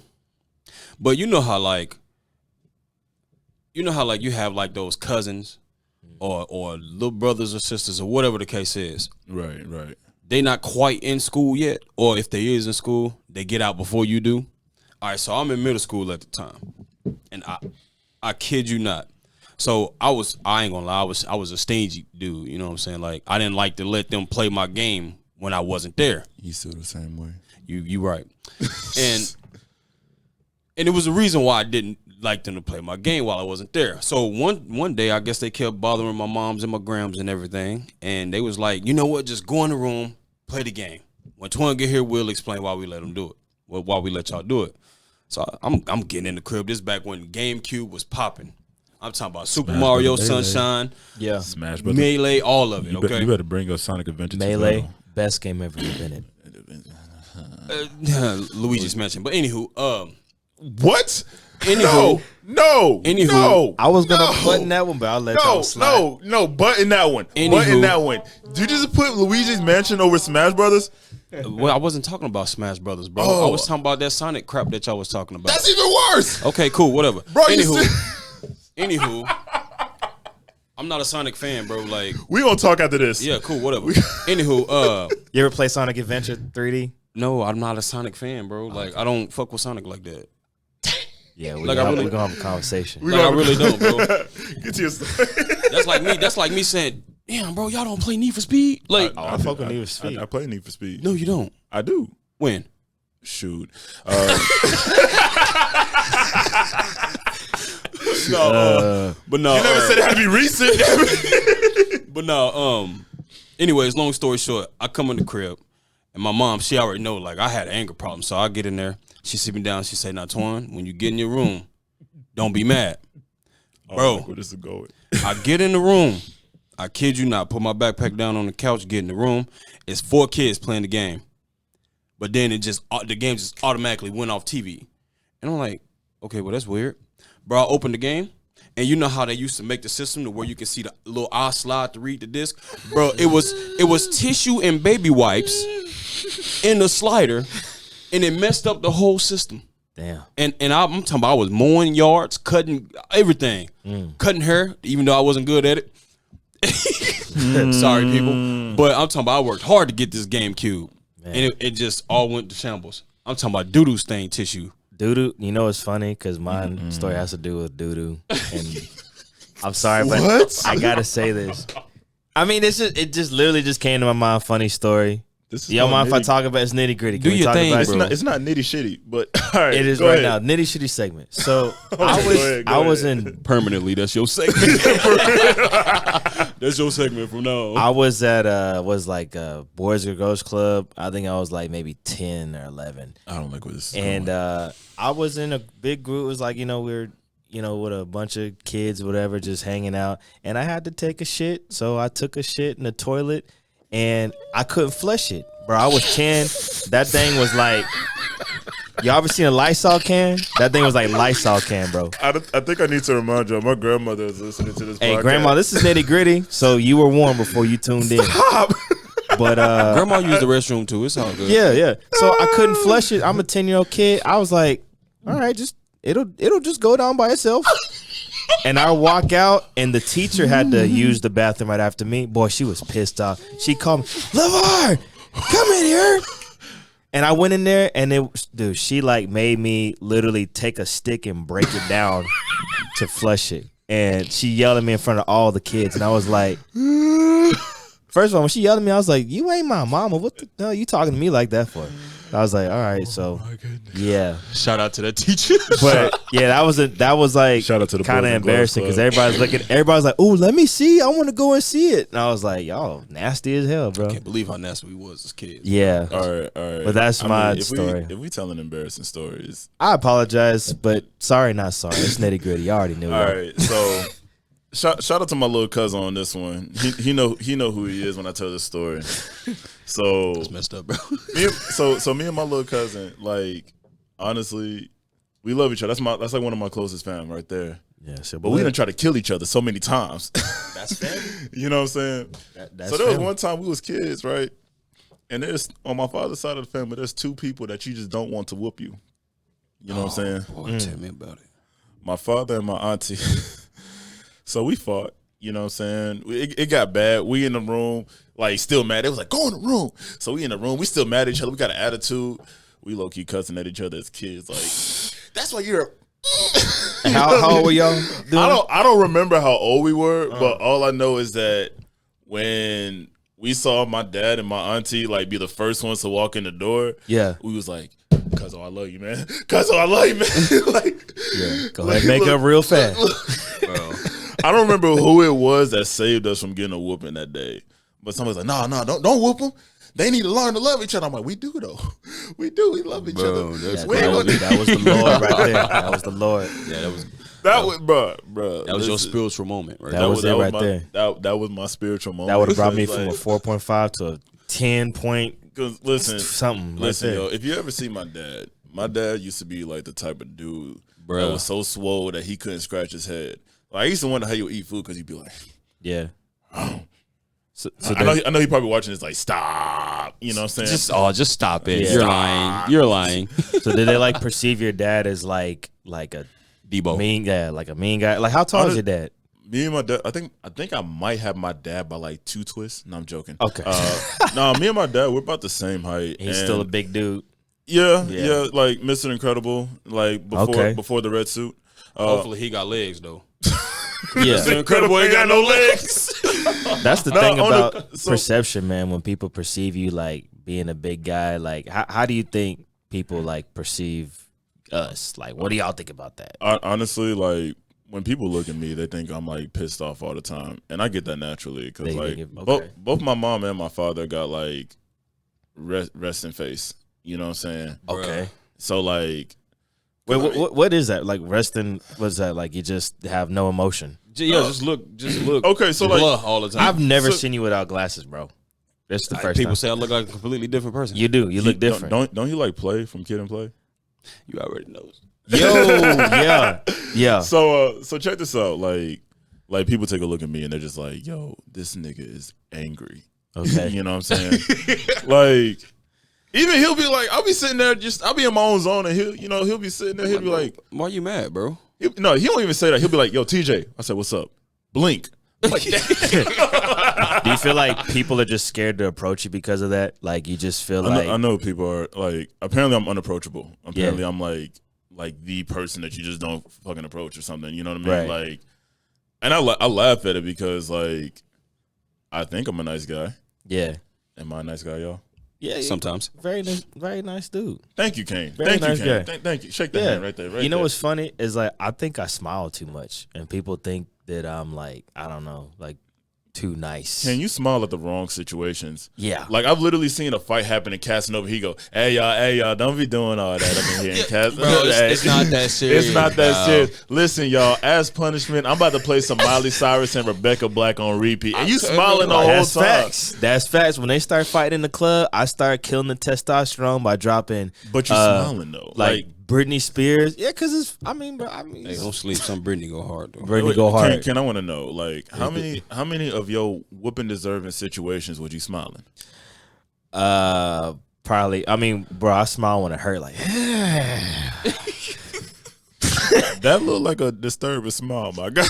But you know how you have like those cousins or little brothers or sisters or whatever the case is. Right. They not quite in school yet, or if they is in school, they get out before you do. All right, so I'm in middle school at the time, and I kid you not. So I ain't gonna lie, I was a stingy dude. You know what I'm saying? Like I didn't like to let them play my game when I wasn't there. You still the same way. You right. and it was a reason why I didn't like them to play my game while I wasn't there. So one day I guess they kept bothering my moms and my grams and everything. And they was like, you know what, just go in the room, play the game. When Twan get here, we'll explain why we let them do it. Well, why we let y'all do it. So I'm getting in the crib. This back when GameCube was popping. I'm talking about Super Mario, Sunshine, Yeah. Smash Brothers. Melee, all of it, okay? You better bring us Sonic Adventure. Melee, best game ever invented. Luigi's Mansion. But anywho, What? Anywho, No. I was gonna button that one, but I'll let y'all slide. No. Button that one. Button that one. Did you just put Luigi's Mansion over Smash Brothers? well, I wasn't talking about Smash Brothers, bro. Oh. I was talking about that Sonic crap that y'all was talking about. That's even worse. Okay, cool, whatever. Bro, Anywho, I'm not a Sonic fan, bro. Like, we gonna talk after this. yeah, cool, whatever. Anywho, You ever play Sonic Adventure 3D? no, I'm not a Sonic fan, bro. Like, I don't fuck with Sonic like that. Yeah, Like, I really- we're gonna have a conversation. Like, I really don't, bro. Get to your story. That's like me saying, damn, bro, y'all don't play Need for Speed? Like, I fuck with Need for Speed. I play Need for Speed. no, you don't. I do. When? Shoot. But no. You never said it had to be recent. But no, anyways, long story short, I come in the crib and my mom, she already know, like, I had an anger problem. So I get in there, she sit me down, she say, now, Twan, when you get in your room, don't be mad. Bro, Where this is going? I get in the room, I kid you not, put my backpack down on the couch, get in the room, it's 4 kids playing the game. But then the game just automatically went off TV. And I'm like, okay, well, that's weird. Bro, I opened the game, and you know how they used to make the system to where you can see the little eye slide to read the disc? Bro, it was tissue and baby wipes in the slider, and it messed up the whole system. Damn. And I'm talking about I was mowing yards, cutting everything. Cutting hair, even though I wasn't good at it. Sorry, people. But I'm talking about I worked hard to get this GameCube. Man. And it just all went to shambles. I'm talking about doo-doo stained tissue. Doo-doo, you know it's funny because my story has to do with doo-doo. And I'm sorry, but I gotta say this. I mean, it just literally just came to my mind. Funny story. You don't mind if I talk about it's nitty gritty? Do your thing, bro. It's not nitty shitty, but all right, it is go right ahead. now. Nitty shitty segment. So Go I was ahead. in Permanently, that's your segment. That's your segment from now on. I was at Boys or Girls Club. I think I was like maybe 10 or 11. I don't like where this is And going. I was in a big group. It was like, we were, with a bunch of kids, whatever, just hanging out. And I had to take a shit. So I took a shit in the toilet. and I couldn't flush it, bro. I was 10. That thing was like, y'all ever seen a Lysol can? That thing was like Lysol can, bro. I think I need to remind you, my grandmother is listening to this podcast. Hey, Grandma, this is Nitti Gritti, so you were warned before you tuned in. Stop. But Grandma used the restroom too. It's all good. Yeah. So I couldn't flush it. I'm a 10-year-old kid. I was like, all right, just it'll just go down by itself. And I walk out, and the teacher had to use the bathroom right after me. Boy, she was pissed off. She called me, LeVar, come in here. And I went in there, and she like made me literally take a stick and break it down to flush it. And she yelled at me in front of all the kids, and I was like, first of all, when she yelled at me, I was like, you ain't my mama. What the hell are you talking to me like that for? I was like, all right, so yeah. Shout out to that teacher. But yeah, that was like shout out to the kind of embarrassing because everybody's like, oh, let me see. I want to go and see it. And I was like, y'all nasty as hell, bro. I can't believe how nasty we was as kids. Yeah. All right. But that's my story. If we telling embarrassing stories, I apologize, but sorry, not sorry. It's Nitti Gritti. You already knew. All right, so. Shout out to my little cousin on this one. He know who he is when I tell this story. So it's messed up, bro. Me and my little cousin, like, honestly, we love each other. That's like one of my closest fam right there. Yeah, sure. But we done try to kill each other so many times. That's family. You know what I'm saying? That's there was one time we was kids, right? And there's on my father's side of the family, there's two people that you just don't want to whoop you. You know what I'm saying? Boy, tell me about it. My father and my auntie. So we fought, you know what I'm saying? It got bad. We in the room, like, still mad. It was like, go in the room. So we in the room. We still mad at each other. We got an attitude. We low-key cussing at each other as kids. Like, that's why you're How old were y'all doing? I don't remember how old we were, but all I know is that when we saw my dad and my auntie, like, be the first ones to walk in the door, yeah, we was like, Cuzzo, I love you, man. Cuzzo, I love you, man. Like, yeah. Go ahead and make up real fast. Bro. I don't remember who it was that saved us from getting a whooping that day. But somebody's like, no, don't whoop them. They need to learn to love each other. I'm like, we do, though. We do. We love each other. That was the Lord right there. That was the Lord. Yeah, that was, bro. That was your spiritual moment, right? That was it right there. That was my spiritual moment. That would have brought me from a 4.5 to a 10 point. Because listen, something. Listen, yo, if you ever see my dad used to be like the type of dude that was so swole that he couldn't scratch his head. Like, I used to wonder how you eat food because he'd be like, yeah. Oh. So I know he probably watching this like, stop. You know what I'm saying? Just stop it. Yeah. You're lying. So did they like perceive your dad as like a Debo mean guy, like a mean guy? Like, how tall is your dad? Me and my dad, I think I might have my dad by like 2 twists. No, I'm joking. Okay. No, me and my dad, we're about the same height. He's still a big dude. Yeah, like Mr. Incredible, like before the red suit. Hopefully he got legs though. Yeah, Mr. Incredible ain't got no legs. That's the thing about perception, man. When people perceive you like being a big guy, like how do you think people like perceive us? Like, what do y'all think about that? Honestly, like, when people look at me, they think I'm like pissed off all the time, and I get that naturally because both my mom and my father got like resting face. You know what I'm saying? Okay. So like, wait, what is that? Like resting? What's that? Like you just have no emotion? Yeah, just look. Okay, so like all the time. I've never seen you without glasses, bro. That's the first people time. say I look like a completely different person. You do. You look different. Don't you like Play from Kid and Play? You already know. Yo, yeah. So check this out. Like people take a look at me and they're just like, yo, this nigga is angry. Okay. You know what I'm saying? Like, even he'll be like, I'll be sitting there, I'll be in my own zone, and he'll be sitting there, he'll be like, why you mad, bro? No, he don't even say that. He'll be like, yo, TJ. I said, what's up? Blink. I'm like, do you feel like people are just scared to approach you because of that? Like you just feel I know people are like, apparently I'm unapproachable. Apparently I'm like the person that you just don't fucking approach or something. You know what I mean? Right. Like, and I laugh at it because like, I think I'm a nice guy. Yeah. Am I a nice guy, y'all? Yeah, sometimes. Very nice dude. Thank you, Cayne. Very nice Cayne. guy. Thank you. Shake that hand right there. You know what's funny is like I think I smile too much, and people think that I'm like, I don't know, like too nice. Can you smile at the wrong situations? Yeah. Like, I've literally seen a fight happen in Casanova. He go, hey, y'all, don't be doing all that up in here in Casanova. Bro, it's not that serious. It's not that serious. Listen, y'all, as punishment, I'm about to play some Miley Cyrus and Rebecca Black on repeat. And you smiling the whole That's time. facts. That's facts. When they start fighting in the club, I start killing the testosterone by dropping. But you're smiling, though. Like Britney Spears. Yeah, because it's, Hey, don't sleep. Some Britney go hard, though. Britney go hard. Can I want to know, like, how many of your whooping deserving situations was you smiling? Probably. I mean, bro, I smile when it hurt. Like, That looked like a disturbing smile, my God.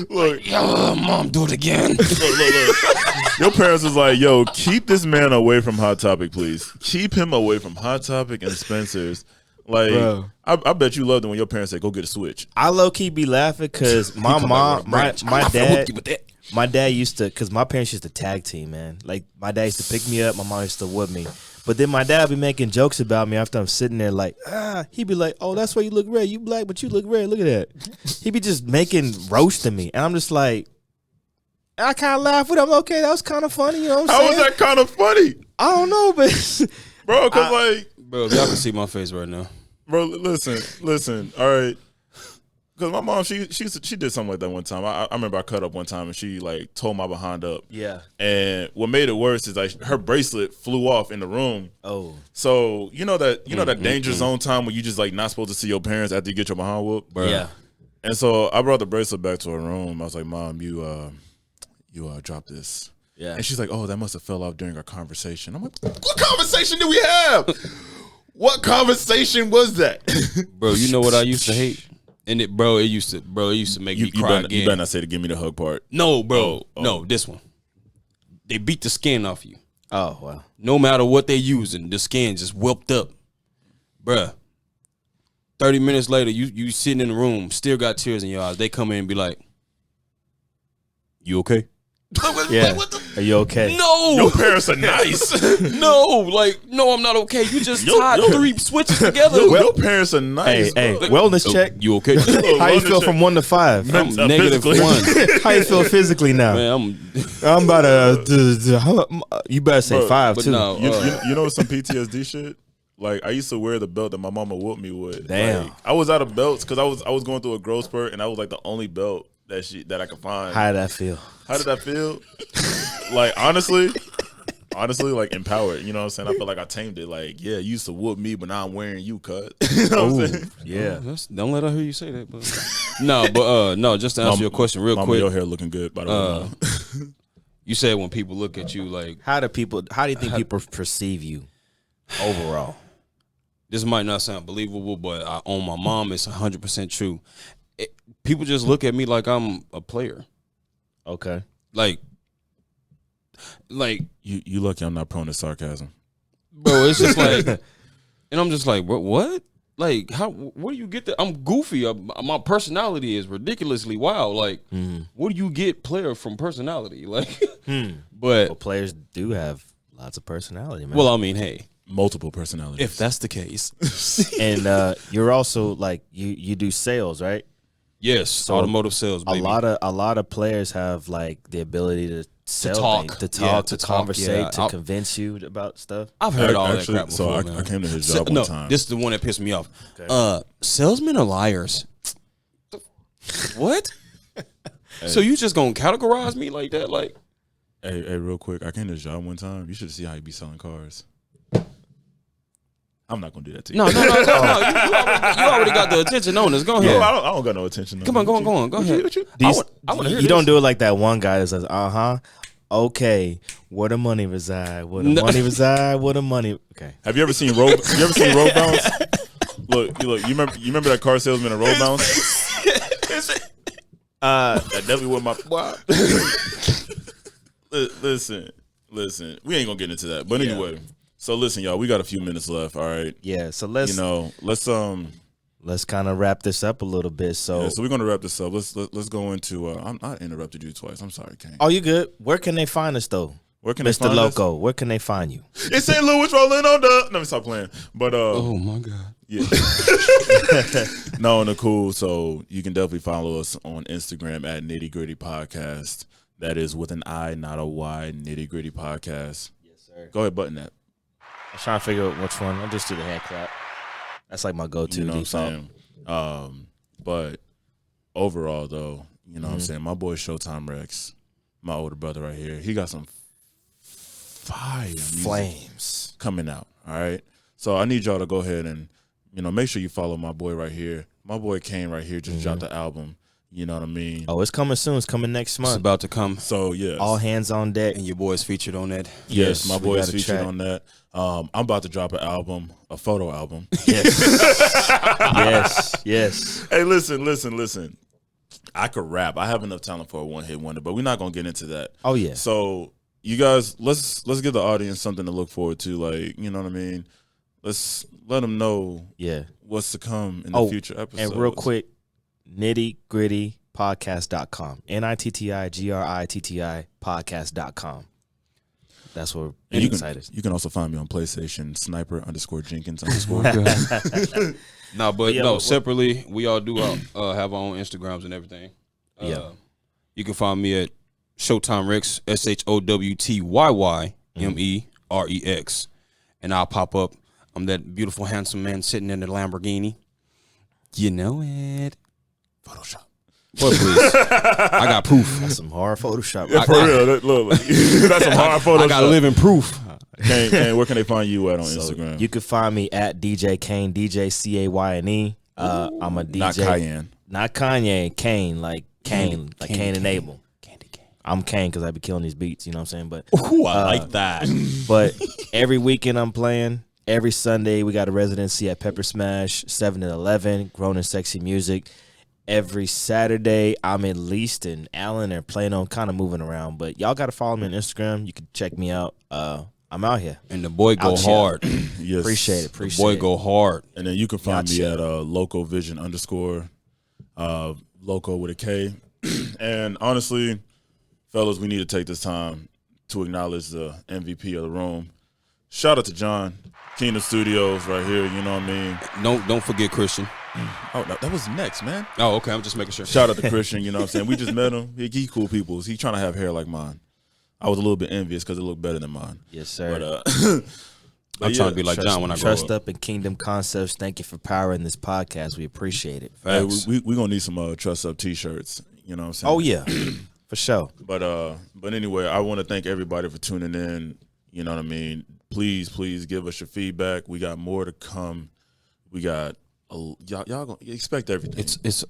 Look, Yo, mom, do it again. look. Your parents was like, yo, keep this man away from Hot Topic, please. Keep him away from Hot Topic and Spencer's. Like, Bro. I bet you loved it when your parents said, go get a Switch. I low key be laughing because my mom, my dad used to, because my parents used to tag team, man. Like, my dad used to pick me up, my mom used to whip me. But then my dad be making jokes about me after I'm sitting there like, he be like, oh, that's why you look red. You black, but you look red. Look at that. He be just roasting me. And I'm just like, I kind of laugh with him. Okay, that was kind of funny. You know what I'm saying? How was that kind of funny? I don't know, but Bro, because Bro, if y'all can see my face right now. bro, listen, all right. Because my mom, she did something like that one time. I remember I cut up one time and she like tore my behind up. yeah. And what made it worse is like her bracelet flew off in the room. Oh, So you know that danger zone time when you just like not supposed to see your parents after you get your behind whooped. Bro. yeah. And so I brought the bracelet back to her room. I was like, Mom, you dropped this. Yeah. And she's like, oh, that must have fell off during our conversation. I'm like, what conversation do we have? What conversation was that? Bro, you know what I used to hate? And it used to make me cry again. You better not say to give me the hug part. No, bro. No, this one. They beat the skin off you. Oh, wow. No matter what they using, the skin just whelped up. Bruh. 30 minutes later, you sitting in the room, still got tears in your eyes. They come in and be like, you okay? Yeah. Are you okay? No. Your parents are nice. No, I'm not okay. You just tied 3 switches together. Your parents are nice. Hey, bro. wellness check. You okay? How you feel from 1 to 5? I'm -1. How you feel physically now? Man, I'm about to. You better say Bro, 5 but too. no. You know some PTSD shit? Like I used to wear the belt that my mama whooped me with. Damn. Like, I was out of belts because I was going through a growth spurt and I was like the only belt that I could find. How did that feel? How did that feel? Like honestly, like empowered. You know what I'm saying? I feel like I tamed it. Like, yeah, you used to whoop me, but now I'm wearing you, cuz. You know what I'm saying? Yeah. Don't let her hear you say that. But no, just to answer your question real Mama, quick. your hair looking good, by the way. You said when people look at you like, How do you think people perceive you overall? this might not sound believable, but on my mom, it's 100% true. People just look at me like I'm a player. Okay. Like You lucky I'm not prone to sarcasm. bro, it's just like, and I'm just like, what? Like, where do you get that? I'm goofy. My personality is ridiculously wild. Like, where do you get player from personality? Like, but Well, players do have lots of personality, man. well, I mean, hey, Multiple personalities. if that's the case, and you're also like you do sales, right? yes, automotive sales, baby. A lot of players have like the ability to sell talk. things, to Yeah, talk, to to talk, conversate, yeah. to convince you about stuff. I've heard all Actually, that crap before. so I man. came to his job one time. This is the one that pissed me off. Salesmen are liars. What? So you just gonna categorize me like that? Like, Hey, real quick, I came to his job one time. You should see how he be selling cars. I'm not gonna do that to you. no. You already got the attention on us. Go ahead. No, I don't got no attention. Come on, go on. Go ahead. I want to hear You don't this. do it like that one guy that says, okay, where the money reside? Where the money reside? Where the money? Okay. Have you ever seen road bounce? Look. You remember that car salesman at road bounce? That definitely was my. Listen. We ain't gonna get into that. But anyway, so listen, y'all. We got a few minutes left. All right. Yeah. So let's kind of wrap this up a little bit. So so we're gonna wrap this up. Let's go into. I interrupted you twice. I'm sorry, Cayne. oh, you good? Where can they find us though? Where can Mr. they find Loko, where can they find you? us? In St. Louis, rolling on the. Let me stop playing. But Oh my god. yeah. No, cool. So you can definitely follow us on Instagram at Nitti Gritti Podcast. That is with an I, not a Y. Nitti Gritti Podcast. Yes, sir. Go ahead, button that. I was trying to figure out which one. I'll just do the hand clap. That's like my go-to. You know what I'm default. saying? But overall, though, you know what I'm saying? My boy Showtime Rex, my older brother right here, he got some fire Flames coming out. All right. So I need y'all to go ahead and, make sure you follow my boy right here. My boy Cayne right here just dropped the album. You know what I mean? Oh, it's coming soon. It's coming next month. It's about to come. So, yes. All hands on deck. And your boy's featured on that. Yes, my boy is featured on that. I'm about to drop an album, a photo album. Yes. yes. Hey, listen. I could rap. I have enough talent for a one-hit wonder, but we're not going to get into that. Oh, yeah. So, you guys, let's give the audience something to look forward to. Like, you know what I mean? Let's let them know what's to come in the future episodes. And real quick, Nitti Gritti Podcast.com. NITTIGRITTI Podcast.com. That's what we're excited. You can also find me on PlayStation, Sniper_Jenkins_. Separately, we all do have our own Instagrams and everything. You can find me at Showtime Rex, SHOWTYYMEREX. And I'll pop up. I'm that beautiful, handsome man sitting in the Lamborghini. You know it. Photoshop. Boy, please. I got proof. That's some hard Photoshop. Yeah, for real. Look, that's some hard Photoshop. I got living proof. Cayne, where can they find you at on Instagram? You can find me at DJ Cayne, DJ CAYNE. I'm a DJ. Not Cayenne. Not Kanye. Cayne, like Cayne, like Cain and Abel. Candy cane. I'm Cayne because I be killing these beats. You know what I'm saying? But Ooh, I like that. But every weekend I'm playing. Every Sunday we got a residency at Pepper Smash, 7 to 11, Grown and Sexy Music. Every Saturday I'm at least in Allen or Plano, kind of moving around. But y'all got to follow me on Instagram. You can check me out. I'm out here. And the boy go hard. Yes. Appreciate it. The boy go hard. And then you can find me at Loko Vision _ Loko with a K. And honestly, fellas, we need to take this time to acknowledge the MVP of the room. Shout out to John, Kingdom Studios right here, you know what I mean? Don't forget Christian. Oh, that was next, man. Oh, okay. I'm just making sure. Shout out to Christian, you know what I'm saying? We just met him. He cool people. He trying to have hair like mine. I was a little bit envious because it looked better than mine. Yes, sir. But, I'm trying to be like John when I grow Trust up and Kingdom Concepts. Thank you for powering this podcast. We appreciate it. Hey, we going to need some Trust Up t-shirts, you know what I'm saying? Oh, yeah. For sure. But anyway, I want to thank everybody for tuning in. You know what I mean? Please give us your feedback. We got more to come. We got y'all gonna expect everything. It's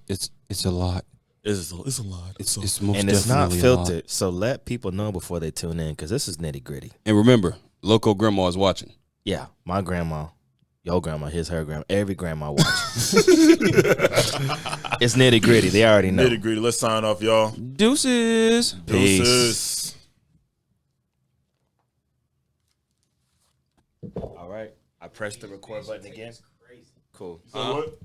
a lot. It's a lot. It's most and it's not definitely filtered. So let people know before they tune in because this is Nitti Gritti. And remember, Loco Grandma is watching. Yeah, my grandma, your grandma, her grandma, every grandma watching. It's Nitti Gritti. They already know. Nitti Gritti. Let's sign off, y'all. Deuces. Deuces. All right. I pressed the record button again. Cool. So what?